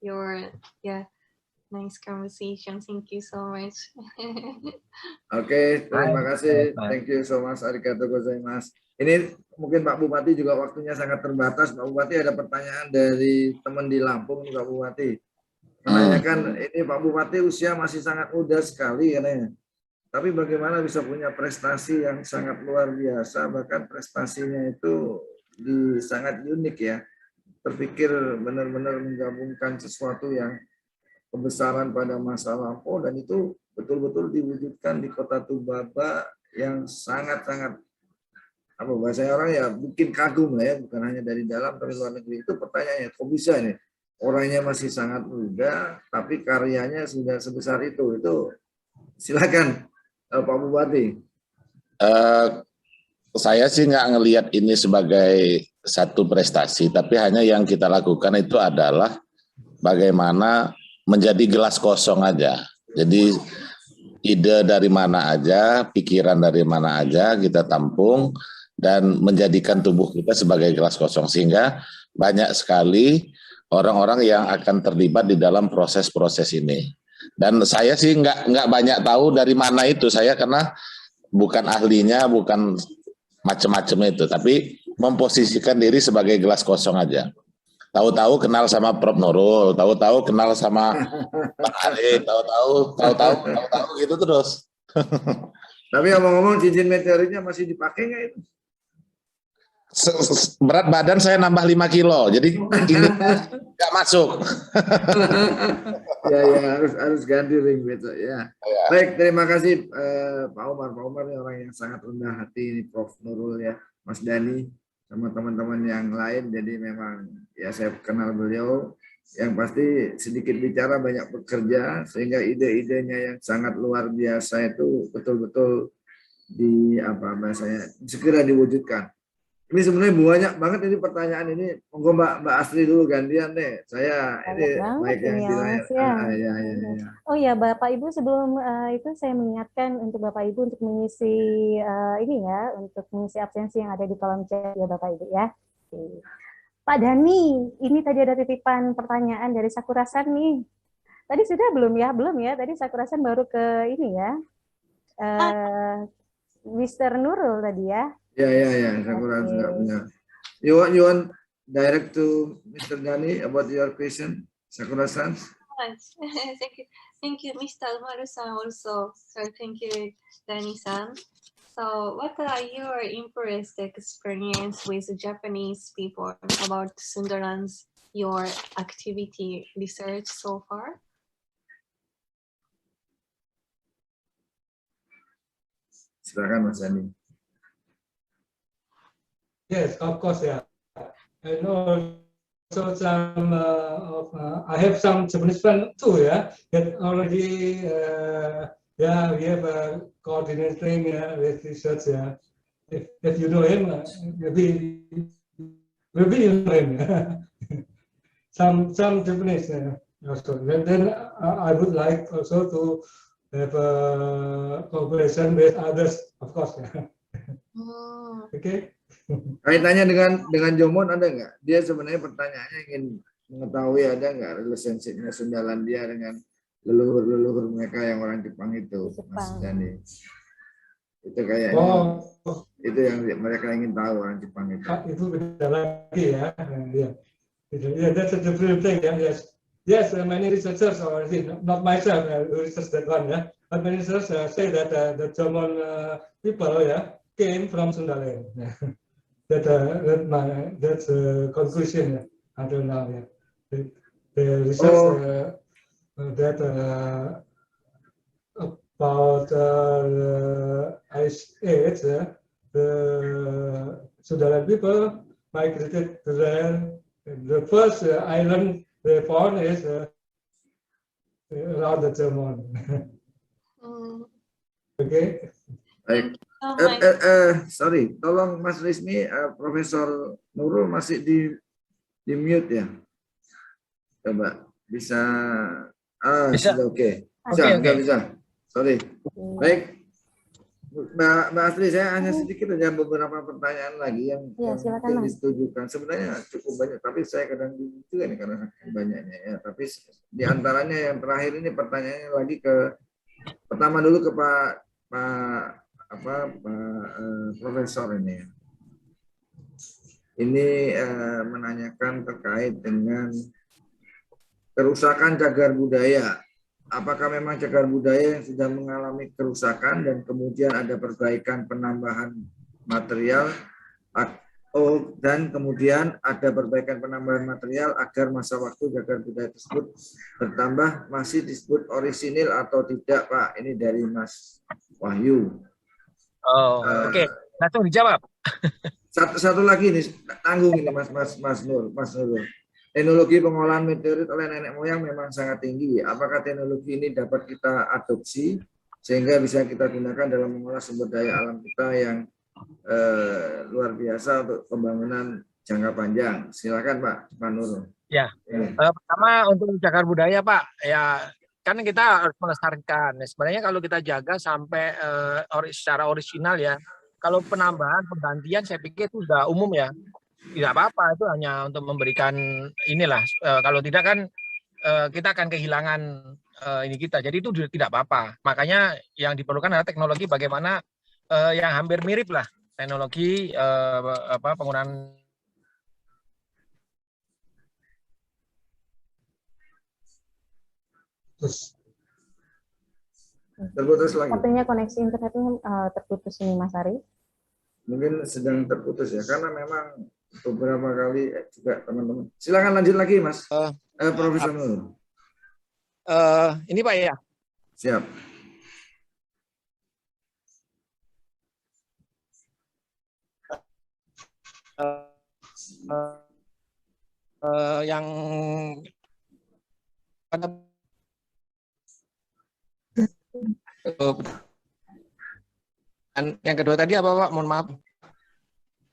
your nice conversation. Thank you so much.
Oke, terima kasih. Thank you so much. Arigatou gozaimasu. Ini mungkin Pak Bupati juga waktunya sangat terbatas. Pak Bupati ada pertanyaan dari teman di Lampung nih, Pak Bupati. Menanyakan ini Pak Bupati usia masih sangat muda sekali katanya. Tapi bagaimana bisa punya prestasi yang sangat luar biasa, bahkan prestasinya itu sangat unik ya. Terpikir benar-benar menggabungkan sesuatu yang kebesaran pada masa lampau dan itu betul-betul diwujudkan di kota Tubaba yang sangat-sangat apa bahasa orang ya bikin kagum lah ya, bukan hanya dari dalam tapi luar negeri. Itu pertanyaannya, kok bisa nih orangnya masih sangat muda tapi karyanya sudah sebesar itu silakan Pak Bupati.
Saya sih nggak ngelihat ini sebagai satu prestasi, tapi hanya yang kita lakukan itu adalah bagaimana menjadi gelas kosong aja. Jadi ide dari mana aja, pikiran dari mana aja kita tampung dan menjadikan tubuh kita sebagai gelas kosong sehingga banyak sekali orang-orang yang akan terlibat di dalam proses-proses ini. Dan saya sih nggak banyak tahu dari mana itu saya karena bukan ahlinya, bukan macam-macam itu, tapi memposisikan diri sebagai gelas kosong aja. Tahu-tahu kenal sama Prof. Nurul, tahu-tahu kenal sama Pak Ali, tahu-tahu gitu terus.
Tapi ngomong-ngomong cincin meteoritnya masih dipakai nggak itu?
Berat badan saya nambah 5 kilo, jadi ini nggak masuk.
Ya, harus ganti ring besok ya. Baik, terima kasih Pak Umar. Pak Umar ini orang yang sangat rendah hati, ini Prof Nurul ya, Mas Dani, sama teman-teman yang lain. Jadi memang ya saya kenal beliau. Yang pasti sedikit bicara banyak bekerja, sehingga ide-idenya yang sangat luar biasa itu betul-betul segera diwujudkan. Ini sebenarnya banyak banget ini pertanyaan ini. Monggo Mbak Astri dulu gantian deh. Saya ini baik yang ditanya. Ya.
Oh ya, Bapak Ibu, sebelum itu saya mengingatkan untuk Bapak Ibu untuk mengisi untuk mengisi absensi yang ada di kolom chat ya Bapak Ibu ya. Oke. Pak Dani, ini tadi ada titipan pertanyaan dari Sakurasan nih. Tadi sudah belum ya? Belum ya. Tadi Sakurasan baru ke ini ya. Mr. Nurul tadi ya.
Ya, Sakurasan nggak punya. You want direct to Mr. Dani about your question, Sakura-san?
Thank you, Mr. Almaru-san also. So thank you, Dani-san. So what are your impressed experience with Japanese people about Sundarlands, your activity research so far?
Silakan Mas Dani.
Yes, of course, yeah. And also I have some Japanese friends too, yeah, that already, we have a coordinating with research, yeah. If you know him, maybe you know him. some Japanese also. And then I would like also to have a cooperation with others, of course, yeah. Okay.
Kaitannya dengan Jomon ada nggak? Dia sebenarnya pertanyaannya ingin mengetahui ada nggak relationship-nya Sundalandia dengan leluhur mereka yang orang Jepang itu, Mas Dani. Itu kayaknya itu yang mereka ingin tahu orang Jepang itu.
Itu beda lagi ya. Yeah, that's a different thing. Yeah. Yes, many researchers already, not myself, research that one, yeah. But many researchers say that the German people, came from Sundaland. Yeah. That's a conclusion until now. Yeah. The research that about Ice Age, the Sundaland people migrated to the first island they found is around the German. Okay.
Baik. Sorry, tolong Mas Rizmi, Profesor Nurul masih di mute ya. Coba bisa.
Bisa.
Sudah oke.
Oke.
Bisa. Sorry. Baik. Mbak Astri, saya hanya sedikit aja beberapa pertanyaan lagi yang mungkin disetujukan. Sebenarnya cukup banyak, tapi saya kadang bingung juga nih karena banyaknya ya. Tapi di antaranya yang terakhir ini pertanyaannya lagi ke pertama dulu ke Pak Profesor ini. Ini menanyakan terkait dengan kerusakan cagar budaya. Apakah memang cagar budaya yang sudah mengalami kerusakan dan kemudian ada perbaikan penambahan material dan kemudian ada perbaikan penambahan material agar masa waktu cagar budaya tersebut bertambah, masih disebut orisinil atau tidak, Pak? Ini dari Mas Wahyu.
Oke. Langsung dijawab.
Satu lagi nih, tanggung ini Mas Nurul. Teknologi pengolahan meteorit oleh nenek moyang memang sangat tinggi. Apakah teknologi ini dapat kita adopsi sehingga bisa kita gunakan dalam mengolah sumber daya alam kita yang luar biasa untuk pembangunan jangka panjang? Silakan Pak Nurul.
Ya. Pertama untuk cagar budaya Pak, ya kan kita harus melestarikan. Sebenarnya kalau kita jaga sampai secara orisinal ya. Kalau penambahan, penggantian saya pikir itu sudah umum ya. Tidak apa-apa, itu hanya untuk memberikan inilah. Kalau tidak kan kita akan kehilangan ini kita. Jadi itu tidak apa-apa. Makanya yang diperlukan adalah teknologi bagaimana yang hampir mirip lah. Teknologi penggunaan.
Terputus lagi.
Sepertinya koneksi internetnya terputus ini Mas Ari.
mungkin sedang terputus ya, karena memang beberapa kali juga teman-teman. Silakan lanjut lagi, Mas. Profesor Nur.
Ini Pak ya.
Siap.
Yang yang kedua tadi apa Pak? Mohon maaf.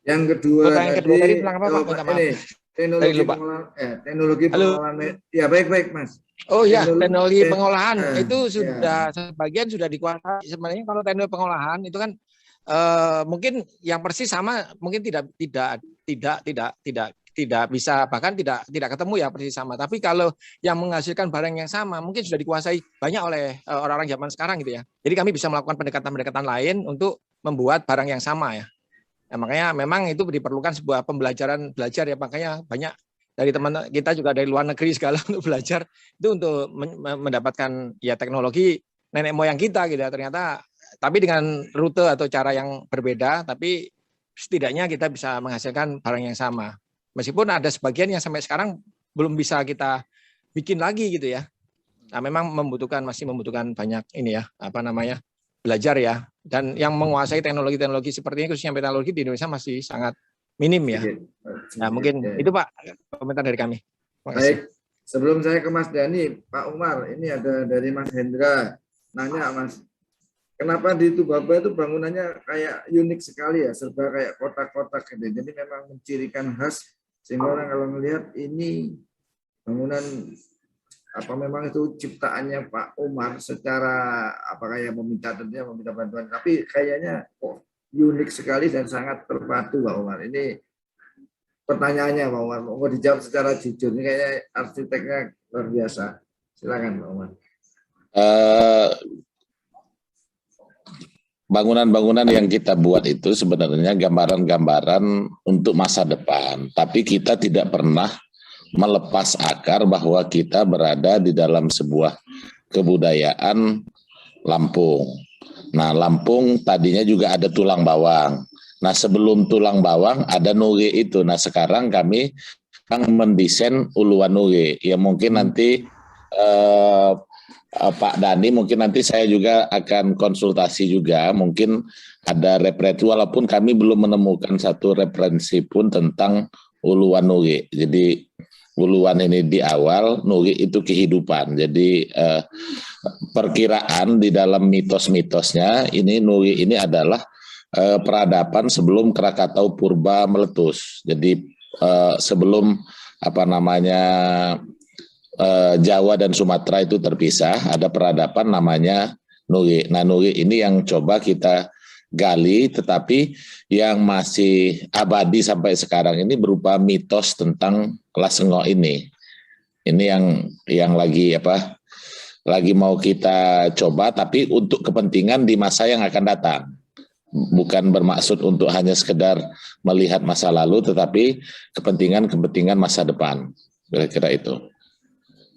Yang kedua
tadi tentang apa Pak? Minta maaf.
Ini teknologi pengolahan, teknologi pengolahan. Ya, baik Mas.
Oh ya, teknologi pengolahan itu sudah sebagian sudah dikuasai. Sebenarnya kalau teknologi pengolahan itu kan mungkin yang persis sama, mungkin tidak bisa, bahkan tidak ketemu ya persis sama. Tapi kalau yang menghasilkan barang yang sama mungkin sudah dikuasai banyak oleh orang-orang zaman sekarang gitu ya. Jadi kami bisa melakukan pendekatan-pendekatan lain untuk membuat barang yang sama ya. Nah, makanya memang itu diperlukan sebuah pembelajaran belajar ya, makanya banyak dari teman kita juga dari luar negeri segala untuk belajar itu untuk mendapatkan ya teknologi nenek moyang kita gitu ya. Ternyata tapi dengan rute atau cara yang berbeda, tapi setidaknya kita bisa menghasilkan barang yang sama. Meskipun ada sebagian yang sampai sekarang belum bisa kita bikin lagi gitu ya. Nah, memang masih membutuhkan banyak ini ya, belajar ya. Dan yang menguasai teknologi-teknologi seperti ini, khususnya teknologi di Indonesia masih sangat minim ya. Nah, mungkin itu Pak komentar dari kami.
Baik, sebelum saya ke Mas Dhani, Pak Umar, ini ada dari Mas Hendra nanya, Mas, kenapa di Tubaba itu bangunannya kayak unik sekali ya, serba kayak kotak-kotak gitu. Jadi memang mencirikan khas, sehingga orang kalau melihat ini bangunan apa memang itu ciptaannya Pak Umar secara apa kayak meminta bantuan, tapi kayaknya unik sekali dan sangat terpadu Pak Umar. Ini pertanyaannya Pak Umar, mau dijawab secara jujur, ini kayaknya arsiteknya luar biasa. Silakan Pak Umar.
Bangunan-bangunan yang kita buat itu sebenarnya gambaran-gambaran untuk masa depan, tapi kita tidak pernah melepas akar bahwa kita berada di dalam sebuah kebudayaan Lampung. Nah, Lampung tadinya juga ada tulang bawang. Nah, sebelum tulang bawang ada nuge itu. Nah, sekarang kami mendesain uluan nuge. Ya mungkin nanti Pak Dhani, mungkin nanti saya juga akan konsultasi juga. Mungkin ada referensi, walaupun kami belum menemukan satu referensi pun tentang uluan nuge. Jadi uluan ini di awal, nuge itu kehidupan. Jadi perkiraan di dalam mitos-mitosnya ini nuge ini adalah peradaban sebelum Krakatau Purba meletus. Jadi sebelum Jawa dan Sumatera itu terpisah, ada peradaban namanya nuge. Nah, nuge ini yang coba kita gali, tetapi yang masih abadi sampai sekarang ini berupa mitos tentang Lasengo ini. Ini yang lagi mau kita coba, tapi untuk kepentingan di masa yang akan datang. Bukan bermaksud untuk hanya sekedar melihat masa lalu, tetapi kepentingan masa depan. Kira-kira itu.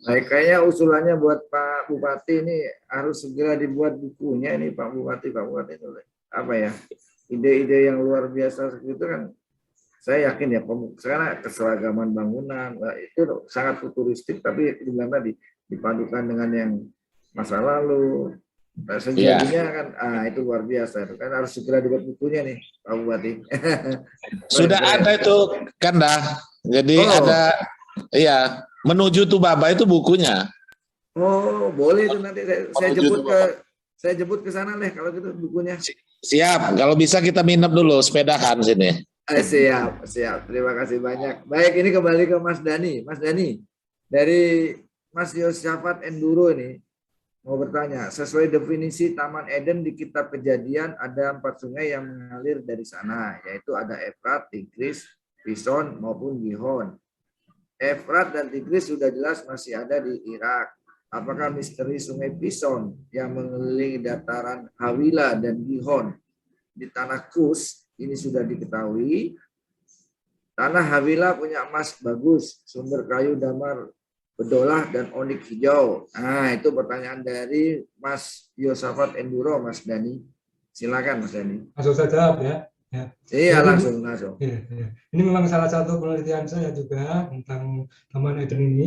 Baik, kayaknya usulannya buat Pak Bupati ini harus segera dibuat bukunya ini Pak Bupati itu apa ya, ide-ide yang luar biasa itu kan, saya yakin ya karena keseragaman bangunan itu sangat futuristik, tapi dibilang tadi dipadukan dengan yang masa lalu, sejadinya kan itu luar biasa itu kan, harus segera dibuat bukunya nih Pak Bupati.
Sudah ada itu kan dah, jadi ada iya, menuju Tubaba itu bukunya.
Oh, boleh itu nanti saya jemput ke sana deh kalau gitu bukunya.
Siap, kalau bisa kita minap dulu sepedahan sini.
Siap. Terima kasih banyak. Baik, ini kembali ke Mas Dhani. Mas Dhani, dari Mas Yosafat Enduro ini mau bertanya, sesuai definisi Taman Eden di Kitab Kejadian ada 4 sungai yang mengalir dari sana, yaitu ada Efrat, Tigris, Pison maupun Gihon. Efrat dan Tigris sudah jelas masih ada di Irak. Apakah misteri sungai Pison yang mengelilingi dataran Hawila dan Gihon di tanah Kus ini sudah diketahui? Tanah Hawila punya emas bagus, sumber kayu damar bedolah dan onik hijau. Nah, itu pertanyaan dari Mas Yosafat Enduro, Mas Dhani. Silakan Mas Dhani.
Langsung saya jawab ya. Ya.
Iya,
Jadi,
langsung.
ya, ya. Ini memang salah satu penelitian saya juga tentang Taman Eden ini.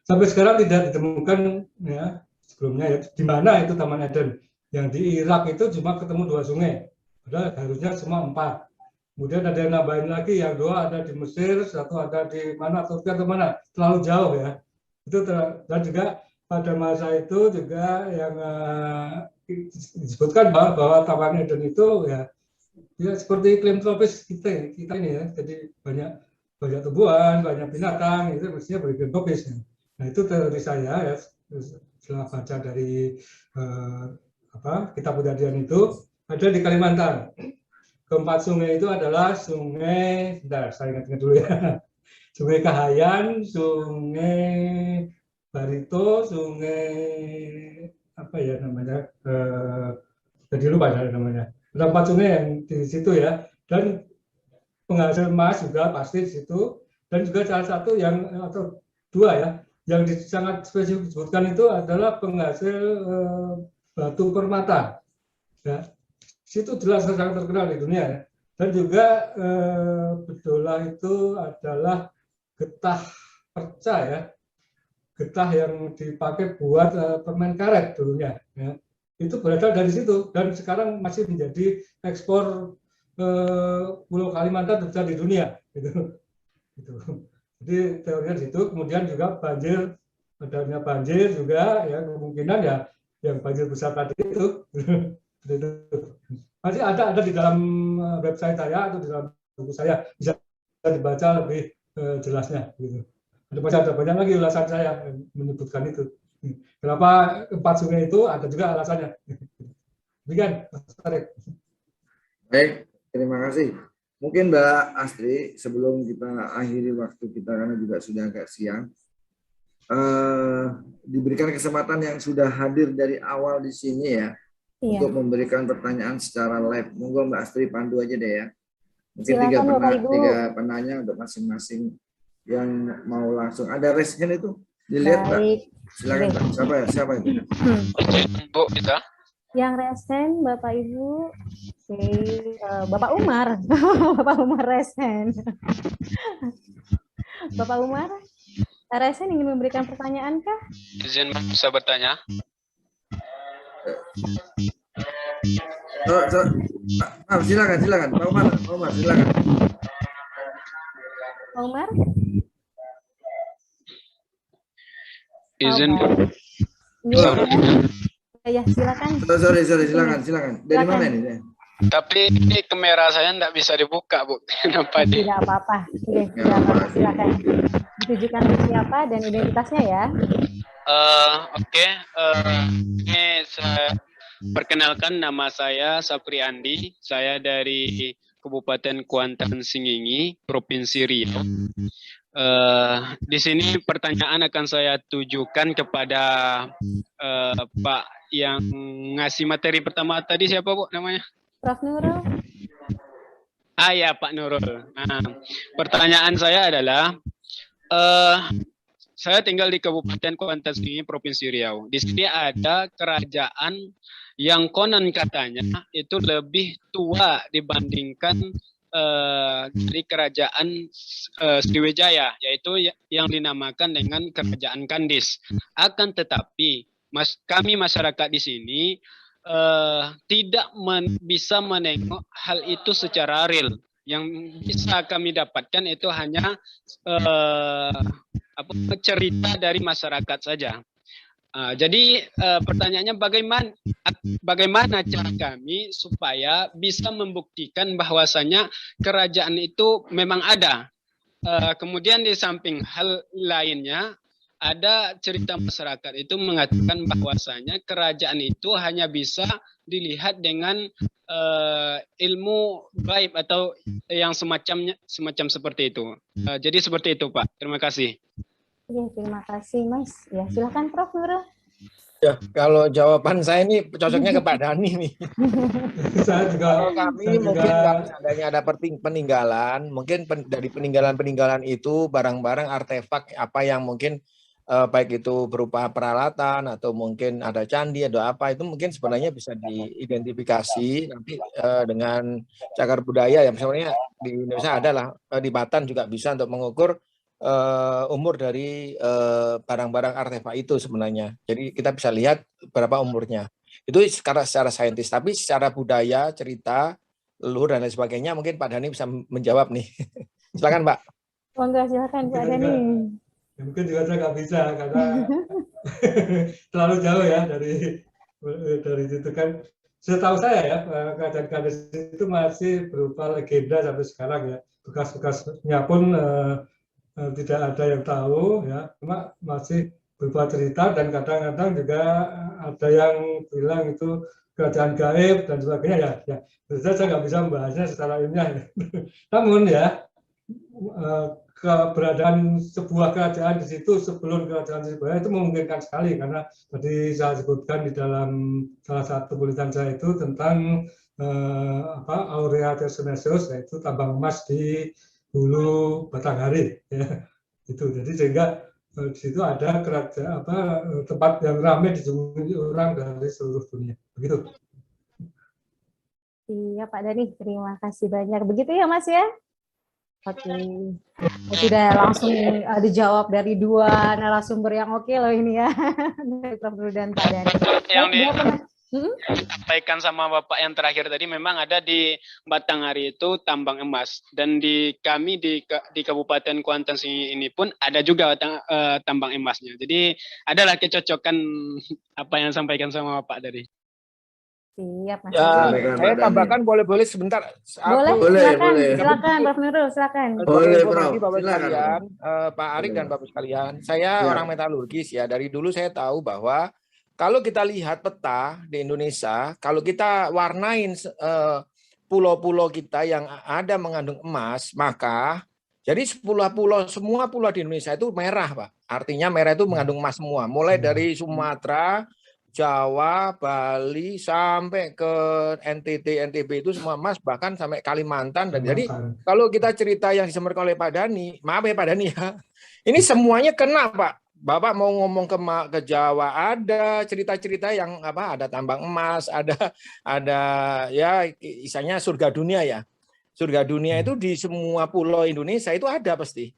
Sampai sekarang tidak ditemukan ya sebelumnya ya di mana itu Taman Eden. Yang di Irak itu cuma ketemu 2 sungai. Padahal harusnya semua 4. Kemudian ada yang nambahin lagi, yang 2 ada di Mesir, 1 ada di mana, Turki atau mana, terlalu jauh ya. Itu dan juga pada masa itu juga yang disebutkan bahwa Taman Eden itu ya seperti iklim tropis kita ini ya. Jadi banyak tumbuhan, banyak binatang, itu mestinya beriklim tropis. Ya. Nah itu teori saya ya setelah baca dari kitab Kejadian itu ada di Kalimantan. Keempat sungai itu adalah sungai, saya ingat dulu ya, Sungai Kahayan, Sungai Barito, Sungai apa ya namanya, jadi lupa saya namanya. Ada 4 sungai yang di situ ya, dan penghasil emas juga pasti di situ, dan juga salah satu yang atau 2 ya, yang sangat spesifik disebutkan itu adalah penghasil batu permata. Ya. Situ jelas sangat terkenal di dunia ya. Dan juga bedola itu adalah getah perca ya, getah yang dipakai buat permen karet dulunya ya. Itu berasal dari situ dan sekarang masih menjadi ekspor Pulau Kalimantan terbesar di dunia gitu. Jadi teorinya di situ. Kemudian juga banjir, adanya banjir juga ya, kemungkinan ya yang banjir besar tadi itu. Masih ada di dalam website saya atau di dalam buku saya, bisa dibaca lebih jelasnya gitu. Ada banyak lagi ulasan saya menyebutkan itu. Kenapa 4 sungai itu ada juga alasannya. Demikian, Mas Tarik.
Baik, terima kasih. Mungkin Mbak Astri, sebelum kita akhiri waktu kita karena juga sudah agak siang, diberikan kesempatan yang sudah hadir dari awal di sini ya. Iya. Untuk memberikan pertanyaan secara live. Monggo Mbak Astri pandu aja deh ya. Mungkin
silakan,
3 penanya untuk masing-masing yang mau langsung. Ada resken itu? Dilihat Mbak. Silakan Mbak. Siapa itu?
Bu, kita.
Yang resen Bapak Ibu, Bapak Umar. Bapak Umar resen. Bapak Umar, resen ingin memberikan pertanyaan kah?
Izin bisa bertanya?
Silakan. Pak Umar, silakan.
Pak Umar?
Izin.
Ya, silakan.
Sorry, silakan. Dari mana ini?
Tapi ini kamera saya tidak bisa dibuka, Bu. Kenapa
Tidak apa-apa. Silakan. Ditujukan siapa dan identitasnya ya.
Oke. Ini saya perkenalkan, nama saya Sapriandi. Saya dari Kabupaten Kuantan Singingi, Provinsi Riau. Di sini pertanyaan akan saya tujukan kepada Pak yang ngasih materi pertama tadi, siapa Bu namanya?
Prof Nurul.
Ya, Pak Nurul. Nah, pertanyaan saya adalah, saya tinggal di Kabupaten Kuantan Singingi, Provinsi Riau. Di sini ada kerajaan yang konon katanya itu lebih tua dibandingkan dari kerajaan Sriwijaya, yaitu yang dinamakan dengan Kerajaan Kandis. Akan tetapi kami masyarakat di sini tidak bisa menengok hal itu secara real. Yang bisa kami dapatkan itu hanya cerita dari masyarakat saja. Jadi pertanyaannya bagaimana cara kami supaya bisa membuktikan bahwasanya kerajaan itu memang ada. Kemudian di samping hal lainnya, ada cerita masyarakat itu mengatakan bahwasanya kerajaan itu hanya bisa dilihat dengan ilmu gaib atau yang semacam seperti itu. Jadi seperti itu, Pak. Terima kasih.
Ya, terima kasih Mas. Ya, silakan Prof Nurul.
Ya, kalau jawaban saya ini cocoknya ke Pak Dhani nih. Kalau kami mungkin kalau seandainya ada peninggalan, mungkin dari peninggalan-peninggalan itu barang-barang artefak apa yang mungkin baik itu berupa peralatan atau mungkin ada candi atau apa, itu mungkin sebenarnya bisa diidentifikasi nanti dengan cagar budaya ya. Misalnya di Indonesia adalah di Batam juga bisa untuk mengukur umur dari barang-barang artefak itu sebenarnya. Jadi kita bisa lihat berapa umurnya. Itu secara saintis, tapi secara budaya, cerita, leluhur dan lain sebagainya mungkin Pak Dhani bisa menjawab nih. Silakan Pak.
Monggo silakan Pak Dhani.
Ya, mungkin juga saya nggak bisa karena terlalu jauh ya dari situ kan. Setahu saya ya kerajaan Kades itu masih berupa legenda sampai sekarang ya. Bekas-bekasnya pun tidak ada yang tahu ya, cuma masih berupa cerita dan kadang-kadang juga ada yang bilang itu kerajaan gaib dan sebagainya ya. Saya nggak bisa membahasnya secara ilmiah. Namun ya keberadaan sebuah kerajaan di situ sebelum kerajaan Sriwijaya itu memungkinkan sekali karena tadi saya sebutkan di dalam salah satu tulisan saya itu tentang Aurea Tercenesius, yaitu tambang emas di Hulu Batanghari ya. Itu jadi sehingga di situ ada kerajaan tempat yang ramai dikunjungi orang dari seluruh dunia. Begitu.
Iya Pak Dhani, terima kasih banyak. Begitu ya Mas ya. Oke, sudah langsung dijawab dari dua narasumber yang oke loh ini ya, dari Prof. Nurul dan Pak Dhani.
Yang disampaikan sama Bapak yang terakhir tadi, memang ada di Batanghari itu tambang emas, dan di kami di Kabupaten Kuantan ini pun ada juga tambang emasnya. Jadi adalah kecocokan apa yang disampaikan sama Bapak tadi.
Siap Mas.
Ya, saya tambahkan boleh sebentar.
Silakan Prof. Nurul, silakan.
Boleh Bapak sekalian, Pak Arik dan Bapak sekalian. Saya orang metalurgis ya. Dari dulu saya tahu bahwa kalau kita lihat peta di Indonesia, kalau kita warnain pulau-pulau kita yang ada mengandung emas, maka jadi semua pulau di Indonesia itu merah, Pak. Artinya merah itu mengandung emas semua. Mulai dari Sumatera, Jawa, Bali, sampai ke NTB itu semua emas, bahkan sampai Kalimantan. Dan jadi kalau kita cerita yang disampaikan oleh Pak Dhani, maaf ya Pak Dhani ya, ini semuanya kena Pak. Bapak mau ngomong ke Jawa, ada cerita-cerita yang ada tambang emas, ada ya istilahnya surga dunia ya. Surga dunia itu di semua pulau Indonesia itu ada pasti.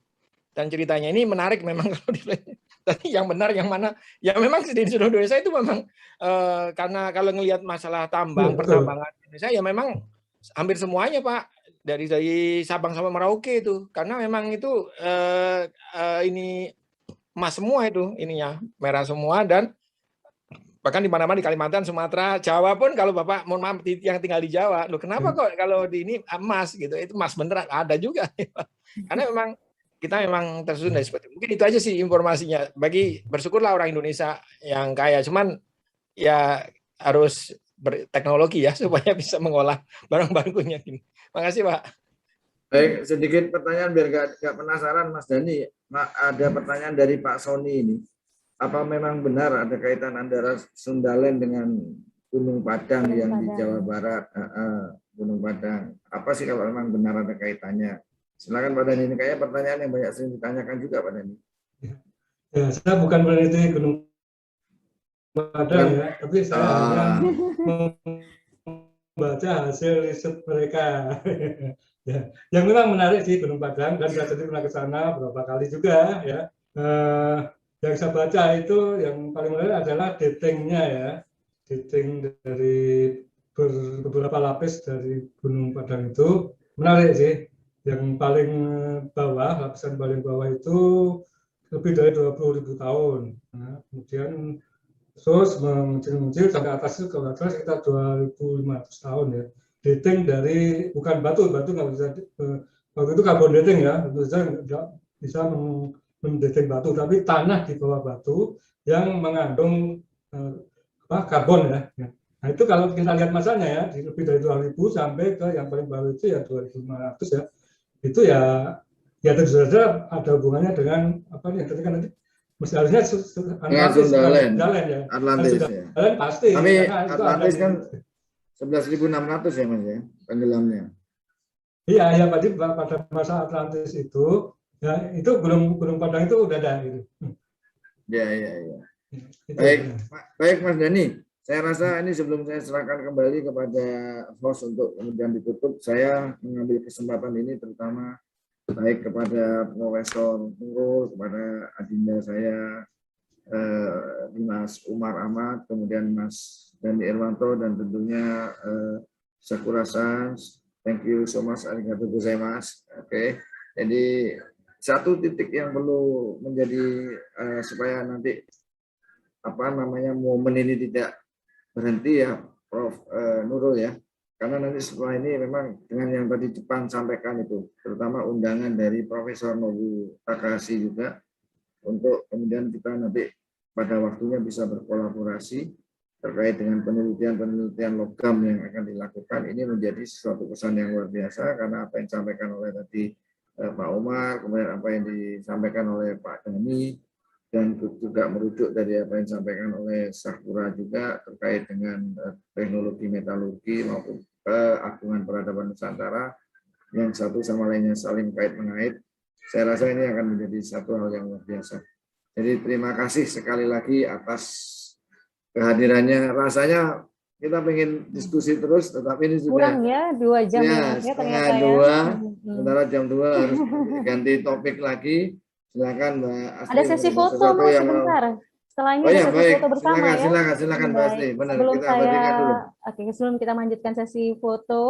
Dan ceritanya ini menarik memang kalau tapi yang benar yang mana? Ya memang di seluruh Indonesia itu memang karena kalau ngelihat masalah pertambangan Indonesia ya memang hampir semuanya Pak, dari Sabang sampai Merauke itu, karena memang itu ini emas semua itu, ininya merah semua, dan bahkan di mana-mana di Kalimantan, Sumatera, Jawa pun kalau Bapak mohon maaf yang tinggal di Jawa, loh kenapa kok kalau di ini emas gitu, itu emas beneran ada juga. Karena memang kita memang tersusun dari seperti itu. Mungkin itu aja sih informasinya. Bersyukurlah orang Indonesia yang kaya, cuman ya harus berteknologi ya supaya bisa mengolah barang-barangnya gini. Makasih Pak.
Baik, sedikit pertanyaan biar nggak penasaran Mas Dhani. Ada pertanyaan dari Pak Sony ini. Apa memang benar ada kaitan antara Sundalen dengan Gunung Padang yang di Jawa Barat? Gunung Padang. Apa sih kalau memang benar ada kaitannya? Silakan Pak Dhani. Ini kayaknya pertanyaan yang banyak sering ditanyakan juga Pak Dhani.
Ya, saya bukan peneliti Gunung Padang ya, tapi saya hanya membaca hasil riset mereka. Ya, yang memang menarik sih Gunung Padang, dan saya sendiri pernah ke sana beberapa kali juga ya. Yang saya baca itu yang paling menarik adalah datingnya ya, dating dari beberapa lapis dari Gunung Padang itu menarik sih. Yang paling bawah, lapisan paling bawah itu lebih dari 20.000 tahun. Nah, kemudian terus mengecil-mengecil sampai atas itu kalau atas sekitar 2.500 tahun ya. Dating dari bukan batu nggak bisa, waktu itu karbon dating ya, tentu saja nggak bisa mendating batu, tapi tanah di bawah batu yang mengandung karbon ya. Nah itu kalau kita lihat masanya ya, lebih dari 2.000 sampai ke yang paling baru itu ya 2.500 ya, itu ya tentu saja ada hubungannya dengan apa nih tadi kan nanti mesti harusnya Atlantis ya.
Atlantis ya.
Pasti.
Tapi Atlantis kan 11.600 ya Mas ya, tenggelamnya.
Iya, ya pada masa Atlantis itu, ya itu Gunung Padang itu udah ada gitu.
Ya, ya, ya.
Itu
Baik,
ya.
baik Mas Dani. Saya rasa ini sebelum saya serahkan kembali kepada host untuk kemudian ditutup, saya mengambil kesempatan ini terutama baik kepada Profesor Nurul, kepada adinda saya, Mas Umar Ahmad, kemudian Mas Dani Irwanto, dan tentunya Sakura Sans. Thank you so much, arigatou gozaimasu. Oke, jadi satu titik yang perlu menjadi supaya nanti momen ini tidak berhenti ya, Prof. Nurul ya. Karena nanti setelah ini memang dengan yang tadi Jepang sampaikan itu, terutama undangan dari Profesor Nobu Takahashi juga, untuk kemudian kita nanti pada waktunya bisa berkolaborasi terkait dengan penelitian-penelitian logam yang akan dilakukan. Ini menjadi sesuatu kesan yang luar biasa, karena apa yang disampaikan oleh tadi Pak Umar, kemudian apa yang disampaikan oleh Pak Dani, dan juga merujuk dari apa yang disampaikan oleh Sakura juga terkait dengan teknologi metalurgi maupun keagungan peradaban Nusantara yang satu sama lainnya saling kait-mengait. Saya rasa ini akan menjadi satu hal yang luar biasa. Jadi terima kasih sekali lagi atas kehadirannya. Rasanya kita pengen diskusi terus, tetapi ini sudah
kurang ya 2 jam
ya,
ya
setengah
ternyata ya.
2, sementara jam 2 harus ganti topik lagi. Silakan Mbak Asli.
Ada sesi foto Mas sebentar. Setelah ini
Oh
ada
ya,
sesi
baik.
foto bersama
Silakan Mbak Asli. Benar,
Sebelum
kita abadikan dulu.
sebelum kita lanjutkan sesi foto,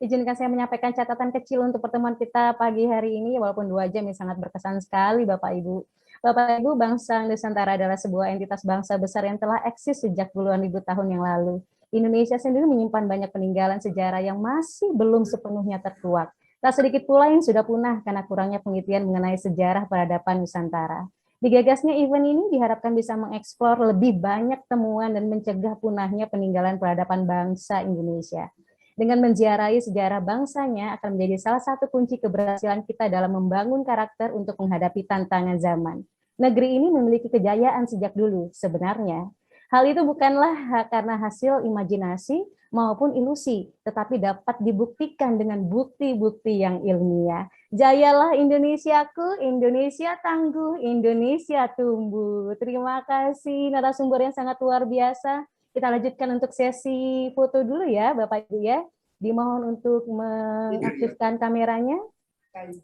izinkan saya menyampaikan catatan kecil untuk pertemuan kita pagi hari ini, walaupun 2 jam yang sangat berkesan sekali Bapak Ibu. Bapak Ibu, bangsa Nusantara adalah sebuah entitas bangsa besar yang telah eksis sejak puluhan ribu tahun yang lalu. Indonesia sendiri menyimpan banyak peninggalan sejarah yang masih belum sepenuhnya terkuak. Tak sedikit pula yang sudah punah karena kurangnya penelitian mengenai sejarah peradaban Nusantara. Digagasnya event ini diharapkan bisa mengeksplor lebih banyak temuan dan mencegah punahnya peninggalan peradaban bangsa Indonesia. Dengan menziarahi sejarah bangsanya akan menjadi salah satu kunci keberhasilan kita dalam membangun karakter untuk menghadapi tantangan zaman. Negeri ini memiliki kejayaan sejak dulu sebenarnya. Hal itu bukanlah karena hasil imajinasi maupun ilusi, tetapi dapat dibuktikan dengan bukti-bukti yang ilmiah. Jayalah Indonesiaku, Indonesia tangguh, Indonesia tumbuh. Terima kasih narasumber yang sangat luar biasa. Kita lanjutkan untuk sesi foto dulu ya, Bapak Ibu ya. Dimohon untuk mengaktifkan kameranya.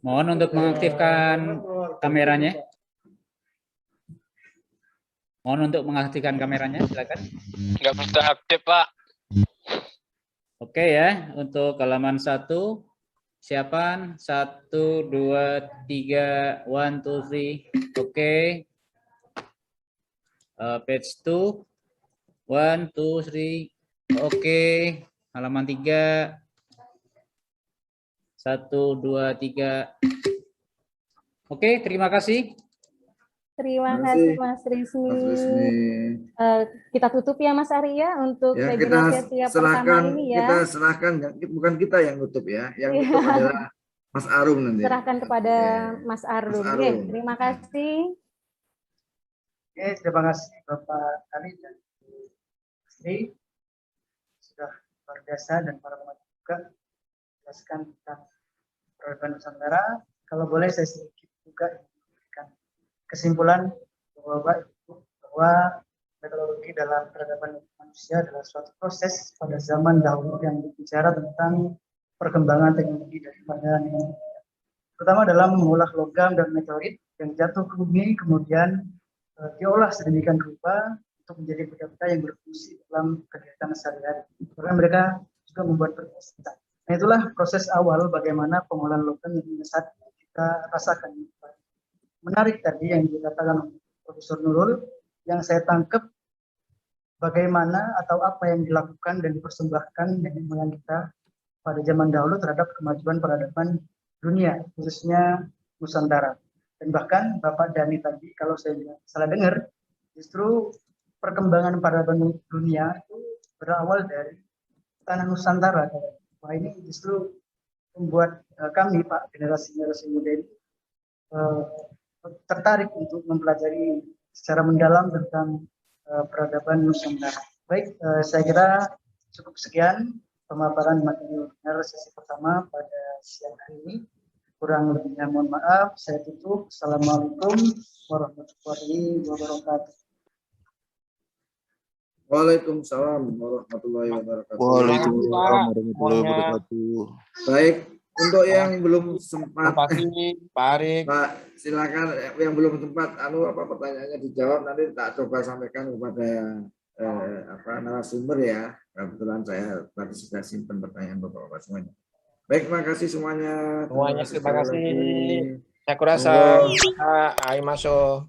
Mohon untuk mengaktifkan kameranya. Mohon untuk mengaktifkan kameranya, silakan.
Nggak bisa aktif, Pak.
Oke ya, untuk halaman 1, siapan 1, 2, 3, 1, 2, 3. Oke. Page 2, 1, 2, 3. Oke. Halaman 3, 1, 2, 3. Oke, terima kasih.
Terima kasih Mas Rizmi. Kita tutup ya Mas Arya untuk
ya,
webinar sesi pertama ini ya.
Kita serahkan, bukan kita yang nutup ya, yang nutup adalah Mas Arum nanti.
Serahkan kepada Mas Arum. Oke, terima kasih.
Oke, terima kasih Bapak Ali dan Istri sudah luar biasa, dan para pemateri juga menjelaskan tentang peradaban Nusantara. Kalau boleh saya sedikit juga memberikan kesimpulan bahwa metodologi dalam peradaban manusia adalah suatu proses pada zaman dahulu yang berbicara tentang perkembangan teknologi daripada nenek, terutama dalam mengolah logam dan meteorit yang jatuh ke bumi, kemudian diolah sedemikian rupa untuk menjadi benda-benda yang berfungsi dalam kegiatan sehari-hari. Karena mereka juga membuat perhiasan. Nah, itulah proses awal bagaimana pengolahan logam yang saat kita rasakan. Menarik tadi yang dikatakan Profesor Nurul, yang saya tangkap bagaimana atau apa yang dilakukan dan dipersembahkan nenek moyang kita pada zaman dahulu terhadap kemajuan peradaban dunia, khususnya Nusantara. Dan bahkan Bapak Dani tadi, kalau saya salah dengar, justru perkembangan peradaban dunia itu berawal dari tanah Nusantara. Wah, ini justru membuat kami, Pak, generasi-generasi muda ini tertarik untuk mempelajari secara mendalam tentang peradaban Nusantara. Baik, saya kira cukup sekian pemaparan materi webinar sesi pertama pada siang hari ini. Kurang lebihnya mohon maaf. Saya tutup. Assalamualaikum warahmatullahi wabarakatuh.
Waalaikumsalam warahmatullahi wabarakatuh.
Waalaikumsalam warahmatullahi wabarakatuh.
Baik, untuk yang belum sempat,
Pak Arik.
Pak, silakan yang belum sempat pertanyaannya dijawab, nanti tak coba sampaikan kepada narasumber ya. Kebetulan saya tadi sudah simpan pertanyaan Bapak-bapak semuanya. Baik, terima kasih semuanya.
Semuanya terima kasih.
Lagi.
Saya kurasa, Ai masuk.